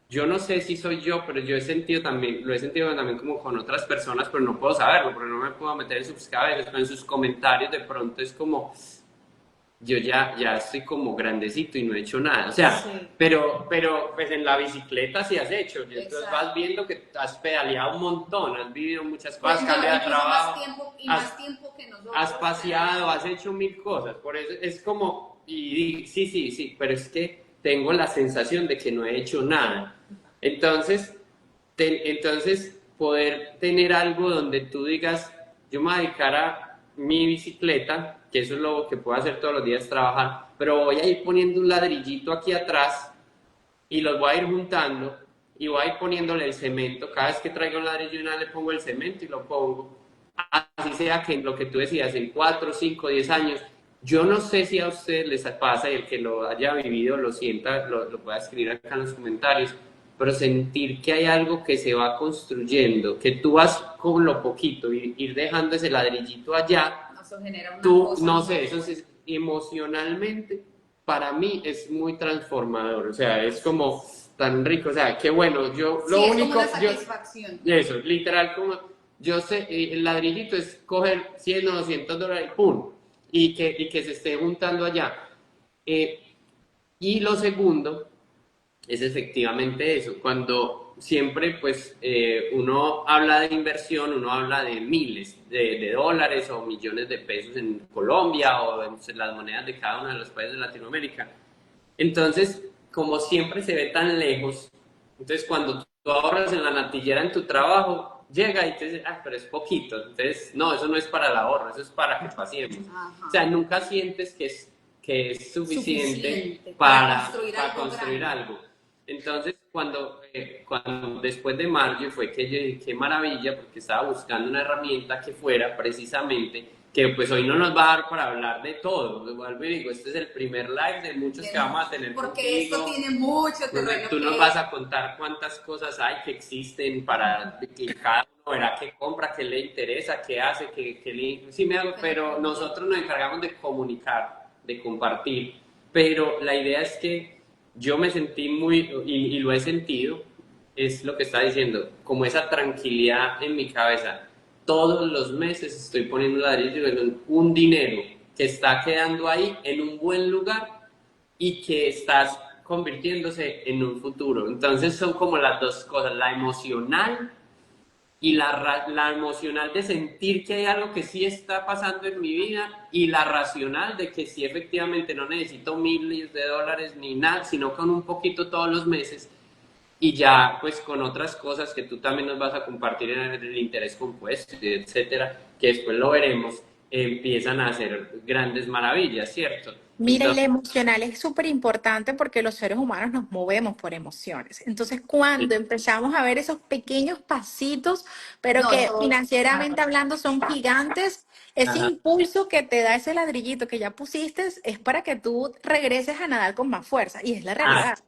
Yo no sé si soy yo, pero yo he sentido también, lo he sentido también como con otras personas, pero no puedo saberlo, porque no me puedo meter en sus cabezas, pero en sus comentarios de pronto es como, yo ya estoy como grandecito y no he hecho nada. O sea, Sí. pero pues en la bicicleta sí has hecho. Y entonces Exacto. vas viendo que has pedaleado un montón, has vivido muchas Pues cosas, no, cambiado de él tiene más trabajo, tiempo y has, más tiempo que nosotros. has paseado, has hecho mil cosas. Por eso es como, sí, pero es que tengo la sensación de que no he hecho nada. Entonces, entonces poder tener algo donde tú digas, yo me voy a dedicar a mi bicicleta, que eso es lo que puedo hacer todos los días, trabajar, pero voy a ir poniendo un ladrillito aquí atrás y los voy a ir juntando y voy a ir poniéndole el cemento. Cada vez que traigo un ladrillo y nada le pongo el cemento y lo pongo. Así sea que en lo que tú decías, en 4, 5, 10 años, yo no sé si a ustedes les pasa y el que lo haya vivido lo sienta, lo pueda escribir acá en los comentarios, pero sentir que hay algo que se va construyendo, que tú vas con lo poquito y ir dejando ese ladrillito allá, Eso genera una tú, cosa. no sé, eso es emocionalmente, para mí es muy transformador, o sea, es como tan rico, o sea, qué bueno, yo Sí, lo es único, como una satisfacción. eso, literal, como, yo sé, el ladrillito es coger 100 o $200, ¡pum! Y que se esté juntando allá. Eh, y lo segundo es efectivamente eso, cuando siempre pues uno habla de inversión, uno habla de miles de dólares o millones de pesos en Colombia o en las monedas de cada uno de los países de Latinoamérica. Entonces, como siempre se ve tan lejos, entonces cuando tú ahorras en la natillera en tu trabajo, llega y te dice, ah, pero es poquito. Entonces, no, eso no es para el ahorro, eso es para que pasemos. Ajá. O sea, nunca sientes que es suficiente para para construir algo. Entonces, cuando después de Margie fue que yo dije, qué maravilla, porque estaba buscando una herramienta que fuera precisamente, que pues hoy no nos va a dar para hablar de todo. Vuelvo y digo, este es el primer live de muchos que vamos a tener porque contigo, esto tiene mucho donde terreno tú nos vas a contar cuántas cosas hay que existen para que cada uno verá qué compra, qué le interesa, qué hace, sí me hago, pero nosotros nos encargamos de comunicar, de compartir, pero la idea es que yo me sentí y lo he sentido, es lo que está diciendo, como esa tranquilidad en mi cabeza. Todos los meses estoy poniendo ladrillo en un dinero que está quedando ahí en un buen lugar y que estás convirtiéndose en un futuro. Entonces son como las dos cosas, la emocional y la emocional de sentir que hay algo que sí está pasando en mi vida y la racional de que sí efectivamente no necesito miles de dólares ni nada, sino con un poquito todos los meses y ya pues con otras cosas que tú también nos vas a compartir en el interés compuesto, etcétera, que después lo veremos, empiezan a hacer grandes maravillas, ¿cierto? Mira, y la Entonces, emocional es súper importante porque los seres humanos nos movemos por emociones. Entonces, cuando empezamos a ver esos pequeños pasitos, pero No, que eso. financieramente hablando son gigantes, ese ajá, impulso que te da ese ladrillito que ya pusiste es para que tú regreses a nadar con más fuerza. Y es la ah, realidad.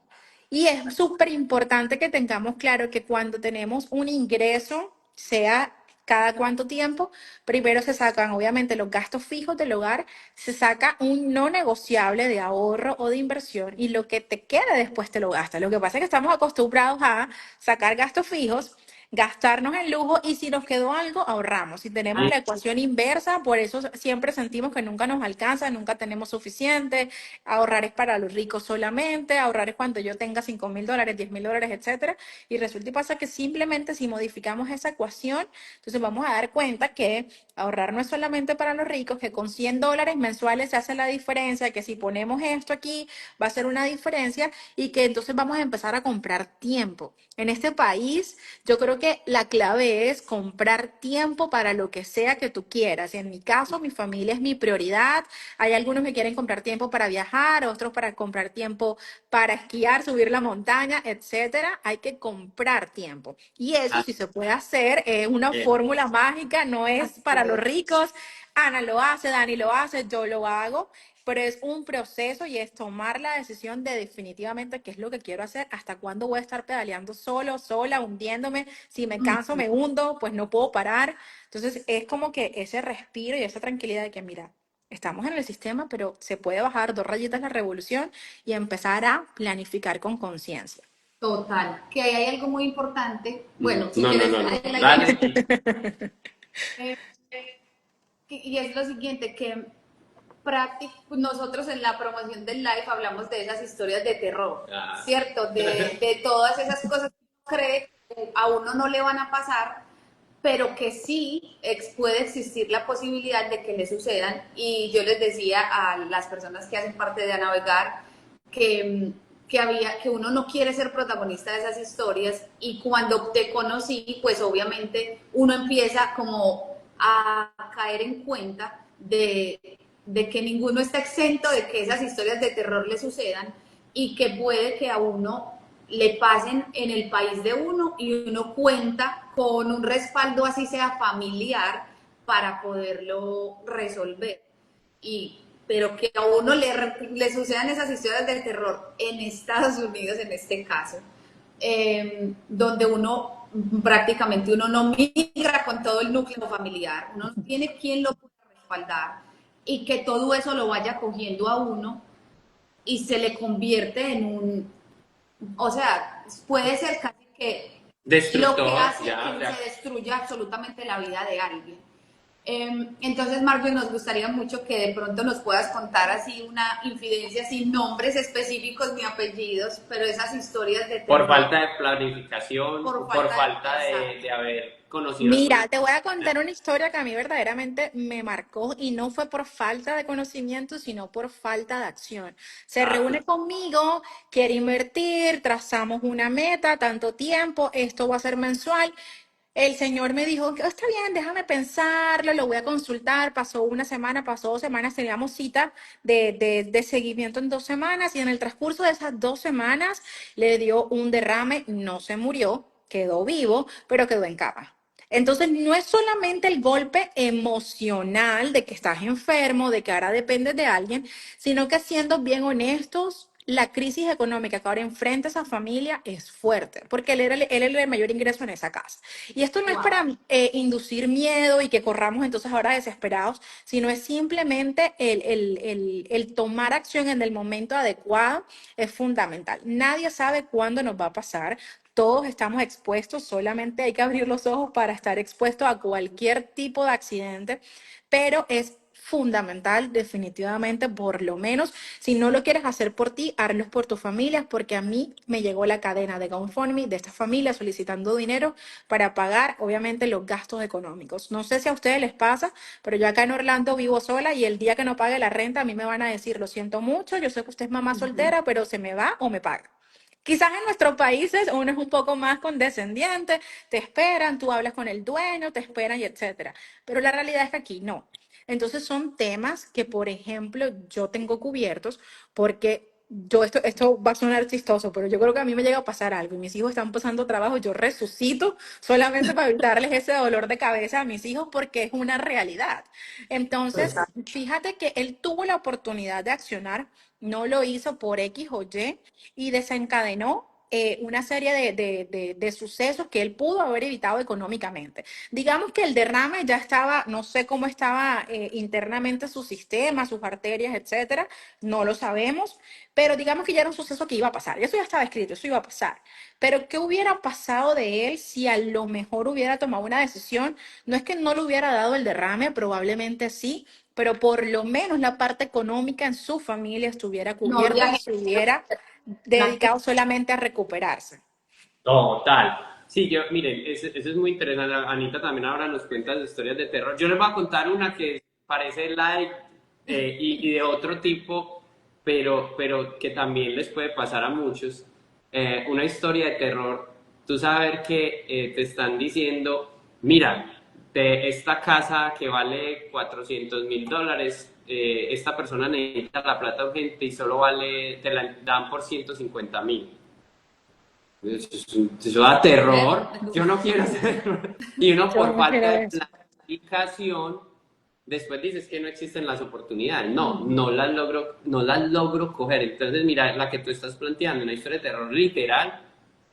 Y es súper importante que tengamos claro que cuando tenemos un ingreso, sea cada cuánto tiempo, primero se sacan obviamente los gastos fijos del hogar, se saca un no negociable de ahorro o de inversión y lo que te queda después te lo gastas. Lo que pasa es que estamos acostumbrados a sacar gastos fijos, gastarnos en lujo y si nos quedó algo, ahorramos. Si tenemos la ecuación inversa, por eso siempre sentimos que nunca nos alcanza, nunca tenemos suficiente. Ahorrar es para los ricos solamente, ahorrar es cuando yo tenga $5,000, $10,000, etcétera. Y resulta y pasa que simplemente si modificamos esa ecuación, entonces vamos a dar cuenta que ahorrar no es solamente para los ricos, que con $100 mensuales se hace la diferencia, que si ponemos esto aquí va a ser una diferencia y que entonces vamos a empezar a comprar tiempo. En este país, yo creo que la clave es comprar tiempo para lo que sea que tú quieras. En mi caso, mi familia es mi prioridad. Hay algunos que quieren comprar tiempo para viajar, otros para comprar tiempo para esquiar, subir la montaña, etcétera. Hay que comprar tiempo. Y eso ah, sí se puede hacer, es una eh, fórmula mágica, no es para los ricos. Ana lo hace, Dani lo hace, yo lo hago, pero es un proceso y es tomar la decisión de definitivamente qué es lo que quiero hacer, hasta cuándo voy a estar pedaleando solo, sola, hundiéndome. Si me canso, me hundo, pues no puedo parar. Entonces es como que ese respiro y esa tranquilidad de que, mira, estamos en el sistema, pero se puede bajar 2 rayitas la revolución y empezar a planificar con conciencia. Total, que ahí hay algo muy importante. Bueno, si no, no, quieres, no, no, la idea dale. y es lo siguiente, que nosotros en la promoción del live hablamos de esas historias de terror, Ah. ¿cierto? De todas esas cosas que uno cree que a uno no le van a pasar, pero que sí puede existir la posibilidad de que le sucedan. Y yo les decía a las personas que hacen parte de A Navegar que uno no quiere ser protagonista de esas historias, y cuando te conocí, pues obviamente uno empieza como a caer en cuenta de que ninguno está exento de que esas historias de terror le sucedan, y que puede que a uno le pasen en el país de uno y uno cuenta con un respaldo, así sea familiar, para poderlo resolver. Pero que a uno le sucedan esas historias de terror en Estados Unidos, en este caso, donde uno prácticamente uno no migra con todo el núcleo familiar, uno no tiene quien lo pueda respaldar, y que todo eso lo vaya cogiendo a uno y se le convierte en o sea, puede ser casi que lo que Destructor, hace ya, que ya. se destruya absolutamente la vida de alguien. Entonces, Marvin, nos gustaría mucho que de pronto nos puedas contar así una infidencia sin nombres específicos ni apellidos, pero esas historias de Por terror. falta de planificación, Por por falta falta exacto. de haber conocido alguna Mira, te voy a contar una historia que a mí verdaderamente me marcó y no fue por falta de conocimiento, sino por falta de acción. Se persona. reúne conmigo, quiere invertir, trazamos una meta, tanto tiempo, esto va a ser mensual. El señor me dijo, está bien, déjame pensarlo, lo voy a consultar. Pasó una semana, pasó 2 semanas, teníamos cita de seguimiento en 2 semanas, y en el transcurso de esas 2 semanas le dio un derrame, no se murió, quedó vivo, pero quedó en cama. Entonces, no es solamente el golpe emocional de que estás enfermo, de que ahora dependes de alguien, sino que, siendo bien honestos, la crisis económica que ahora enfrenta esa familia es fuerte, porque él era el mayor ingreso en esa casa. Y esto no es Wow. para inducir miedo y que corramos entonces ahora desesperados, sino es simplemente el tomar acción en el momento adecuado es fundamental. Nadie sabe cuándo nos va a pasar. Todos estamos expuestos, solamente hay que abrir los ojos para estar expuesto a cualquier tipo de accidente, pero es fundamental, definitivamente, por lo menos, si no lo quieres hacer por ti, hazlo por tu familia, porque a mí me llegó la cadena de GoFundMe de esta familia solicitando dinero para pagar, obviamente, los gastos económicos. No sé si a ustedes les pasa, pero yo acá en Orlando vivo sola, y el día que no pague la renta, a mí me van a decir, lo siento mucho, yo sé que usted es mamá soltera, pero se me va o me paga. Quizás en nuestros países uno es un poco más condescendiente, te esperan, tú hablas con el dueño, te esperan y etcétera. Pero la realidad es que aquí no. Entonces son temas que, por ejemplo, yo tengo cubiertos, porque esto va a sonar chistoso, pero yo creo que a mí me llega a pasar algo y mis hijos están pasando trabajo, yo resucito solamente para evitarles ese dolor de cabeza a mis hijos, porque es una realidad. Entonces, fíjate que él tuvo la oportunidad de accionar, no lo hizo por X o y desencadenó una serie de sucesos que él pudo haber evitado económicamente. Digamos que el derrame ya estaba, no sé cómo estaba internamente su sistema, sus arterias, etcétera, no lo sabemos, pero digamos que ya era un suceso que iba a pasar, y eso ya estaba escrito, eso iba a pasar. Pero ¿qué hubiera pasado de él si a lo mejor hubiera tomado una decisión? No es que no le hubiera dado el derrame, probablemente sí, pero por lo menos la parte económica en su familia estuviera No cubierta habría y se hubiera dedicado solamente a recuperarse. Total. Sí, miren, eso es muy interesante. Anita también ahora nos cuenta de historias de terror. Yo les voy a contar una que parece light y de otro tipo, pero que también les puede pasar a muchos. Una historia de terror. Tú sabes que te están diciendo, mira, de esta casa que vale $400,000, esta persona necesita la plata urgente y solo vale, te la dan por 150,000. Eso da terror. Yo no quiero hacerlo. Y uno Yo por no quiero falta de eso. planificación, después dices que no existen las oportunidades. No, no las logro coger. Entonces, mira, la que tú estás planteando, una historia de terror literal,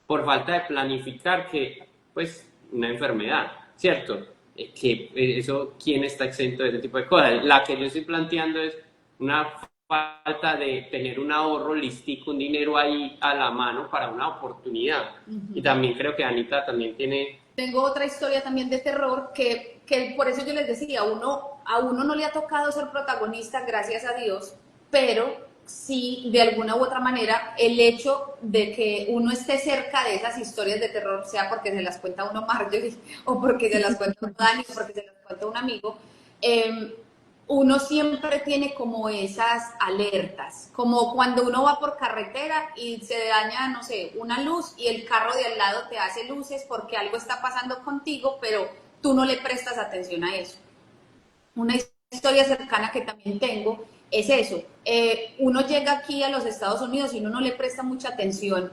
por falta de planificar que, pues, una enfermedad, ¿cierto? Eso, ¿quién está exento de ese tipo de cosas? La que yo estoy planteando es una falta de tener un ahorro listico, un dinero ahí a la mano para una oportunidad. Y también creo que Anita también tiene... Tengo otra historia también de terror que por eso yo les decía, a uno no le ha tocado ser protagonista, gracias a Dios, pero sí, de alguna u otra manera, el hecho de que uno esté cerca de esas historias de terror, sea porque se las cuenta uno Marjorie, o porque se las cuenta uno Dani, o porque se las cuenta un amigo, eh, uno siempre tiene como esas alertas, como cuando uno va por carretera y se daña, no sé, una luz y el carro de al lado te hace luces porque algo está pasando contigo, pero tú no le prestas atención a eso. Una historia cercana que también tengo es eso. Uno llega aquí a los Estados Unidos y uno no le presta mucha atención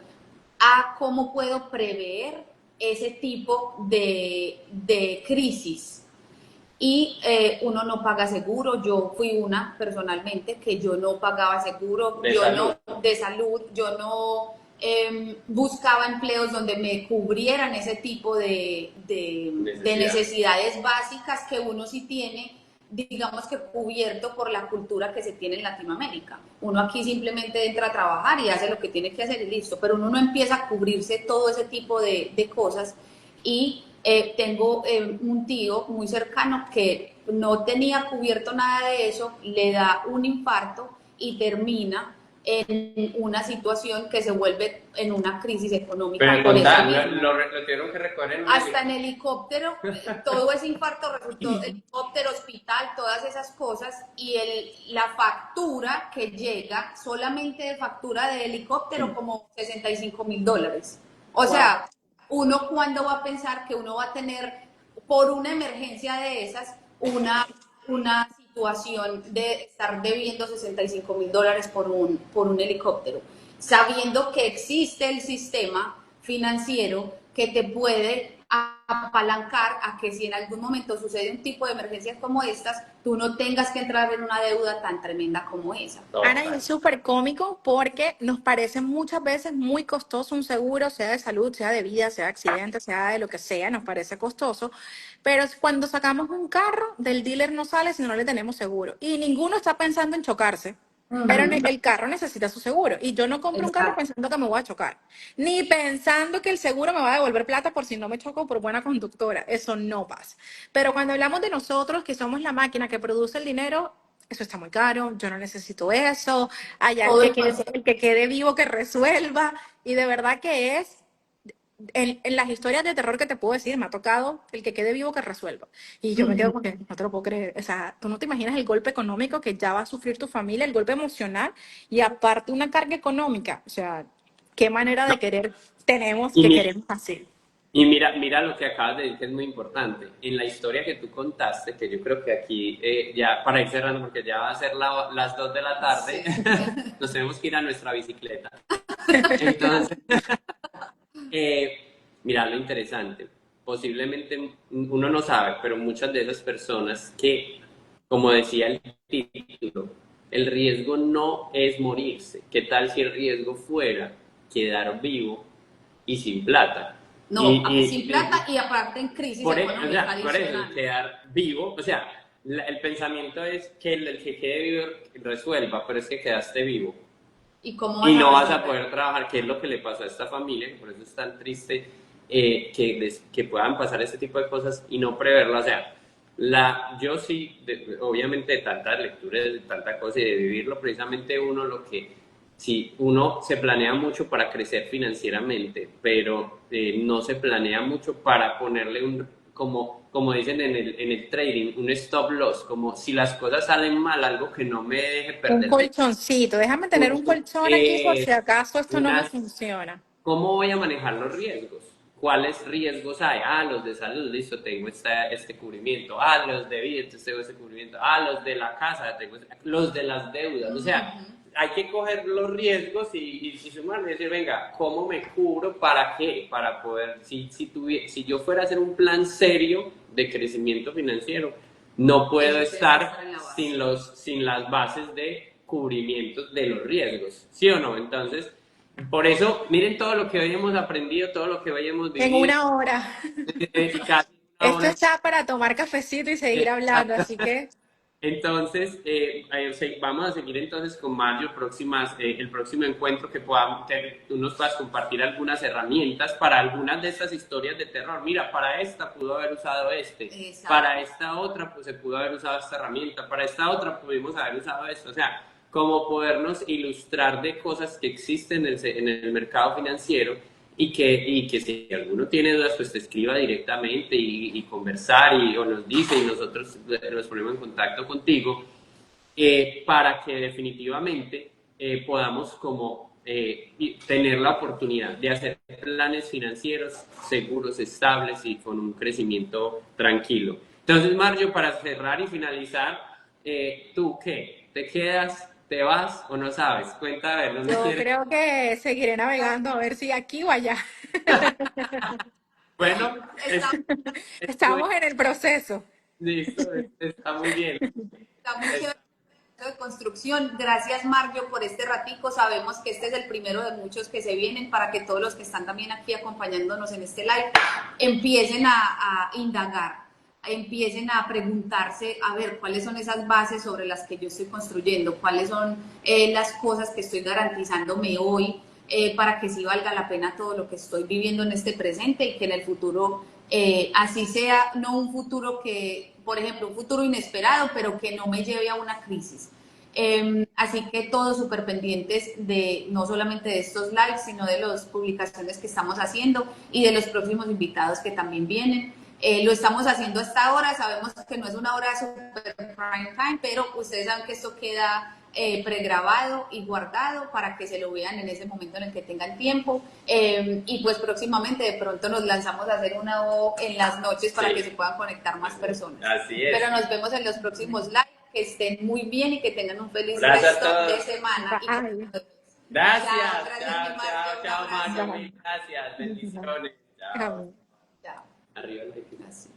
a cómo puedo prever ese tipo de crisis. Y uno no paga seguro. Yo fui una personalmente que yo no pagaba seguro, De yo salud. no, de salud, yo no buscaba empleos donde me cubrieran ese tipo de Necesidad. necesidades básicas que uno sí tiene, digamos que cubierto por la cultura que se tiene en Latinoamérica. Uno aquí simplemente entra a trabajar y hace lo que tiene que hacer y listo, pero uno no empieza a cubrirse todo ese tipo de cosas. Y tengo un tío muy cercano que no tenía cubierto nada de eso, le da un infarto y termina en una situación que se vuelve en una crisis económica Pero por eso contar, mismo. lo tuvieron que recoger en un Hasta en helicóptero. helicóptero, todo ese infarto resultó helicóptero, hospital, todas esas cosas, y la factura que llega, solamente de factura de helicóptero, como $65,000. O Wow. sea, uno cuándo va a pensar que uno va a tener, por una emergencia de esas, una situación de estar debiendo $65,000 por un helicóptero, sabiendo que existe el sistema financiero que te puede apalancar a que si en algún momento sucede un tipo de emergencias como estas, tú no tengas que entrar en una deuda tan tremenda como esa. Ana, y Total. es súper cómico porque nos parece muchas veces muy costoso un seguro, sea de salud, sea de vida, sea de accidente, sea de lo que sea, nos parece costoso. Pero cuando sacamos un carro, del dealer no sale si no le tenemos seguro. Y ninguno está pensando en chocarse. Pero Ujú. el carro necesita su seguro. Y yo no compro un carro Exacto. pensando que me voy a chocar. Ni pensando que el seguro me va a devolver plata por si no me choco por buena conductora. Eso no pasa. Pero cuando hablamos de nosotros, que somos la máquina que produce el dinero, eso está muy caro, yo no necesito eso, allá Todo el concepto. el que quede vivo que resuelva. Y de verdad que es, en las historias de terror que te puedo decir, me ha tocado el que quede vivo que resuelva. Y yo me quedo con que no te lo puedo creer. O sea, tú no te imaginas el golpe económico que ya va a sufrir tu familia, el golpe emocional y aparte una carga económica. O sea, qué manera No, de querer tenemos y, que mi- queremos así. y mira lo que acabas de decir, que es muy importante. En la historia que tú contaste, que yo creo que aquí, ya para ir cerrando, porque ya va a ser las 2 de la tarde, Sí. nos tenemos que ir a nuestra bicicleta. Entonces, mira lo interesante. Posiblemente uno no sabe, pero muchas de esas personas que, como decía el título, el riesgo no es morirse. ¿Qué tal si el riesgo fuera quedar vivo y sin plata? No, sin Y plata y aparte en crisis por, o económica sea, por eso, adicional. quedar vivo, o sea, el pensamiento es que el que quede vivo resuelva, pero es que quedaste vivo ¿Y cómo y vas a no vas a resolver? poder trabajar, que es lo que le pasó a esta familia, que por eso es tan triste que puedan pasar este tipo de cosas y no preverlo. O sea, yo sí, obviamente de tantas lecturas, de tanta cosa y de vivirlo, precisamente uno lo que, sí, uno se planea mucho para crecer financieramente, pero no se planea mucho para ponerle como dicen en el trading, un stop loss, como si las cosas salen mal, algo que no me deje Un perder dinero. colchoncito, déjame tener un colchón aquí por si acaso esto no me Unas, funciona. ¿cómo voy a manejar los riesgos? ¿Cuáles riesgos hay? Ah, los de salud, listo, tengo este cubrimiento. Ah, los de vida, entonces tengo este cubrimiento. Ah, los de la casa, los de las deudas. O sea, hay que coger los riesgos y sumar y decir, venga, ¿cómo me cubro? ¿Para qué? Para poder, si yo fuera a hacer un plan serio de crecimiento financiero, no puedo Eso debe estar estar en la base. sin las bases de cubrimiento de los riesgos, ¿sí o no? Entonces, por eso, miren todo lo que hoy hemos aprendido, todo lo que hoy hemos En vivido, una hora. casi una Esto hora. está para tomar cafecito y seguir hablando, Exacto. así que Entonces, vamos a seguir entonces con Mario el próximo encuentro que podamos tener, tú nos puedas compartir algunas herramientas para algunas de estas historias de terror. Mira, para esta pudo haber usado Exacto. para esta otra pues se pudo haber usado esta herramienta, para esta otra pudimos haber usado esto. O sea, como podernos ilustrar de cosas que existen en el mercado financiero y que si alguno tiene dudas, pues te escriba directamente y conversar o nos dice y nosotros nos ponemos en contacto contigo para que definitivamente podamos como tener la oportunidad de hacer planes financieros seguros, estables y con un crecimiento tranquilo. Entonces, Mario, para cerrar y finalizar, ¿tú qué? ¿Te quedas? ¿Te vas o no sabes? Cuenta a ver, ¿dónde Yo quieres? creo que seguiré navegando a ver si aquí o allá. Bueno, Está, estoy Estamos en el proceso. listo, está muy bien. está muy chévere de construcción. Gracias, Mario, por este ratico. Sabemos que este es el primero de muchos que se vienen para que todos los que están también aquí acompañándonos en este live empiecen a indagar, empiecen a preguntarse, a ver, cuáles son esas bases sobre las que yo estoy construyendo, cuáles son las cosas que estoy garantizándome hoy para que sí valga la pena todo lo que estoy viviendo en este presente y que en el futuro así sea, no un futuro que, por ejemplo, un futuro inesperado, pero que no me lleve a una crisis. Así que todos súper pendientes de no solamente de estos lives, sino de las publicaciones que estamos haciendo y de los próximos invitados que también vienen. Lo estamos haciendo hasta ahora, sabemos que no es una hora super prime time, pero ustedes saben que esto queda pregrabado y guardado para que se lo vean en ese momento en el que tengan tiempo. Y pues próximamente de pronto nos lanzamos a hacer una en las noches para que se puedan conectar más personas. Así es. Pero nos vemos en los próximos live. Que estén muy bien y que tengan un feliz Gracias a resto de todos. semana. Bye. Gracias. Chao, gracias, Chao, mi chao, Mario. Un chao, abrazo. Mario. Mil gracias. Bendiciones. Chao. Bye. Chao. Arriba la Gracias.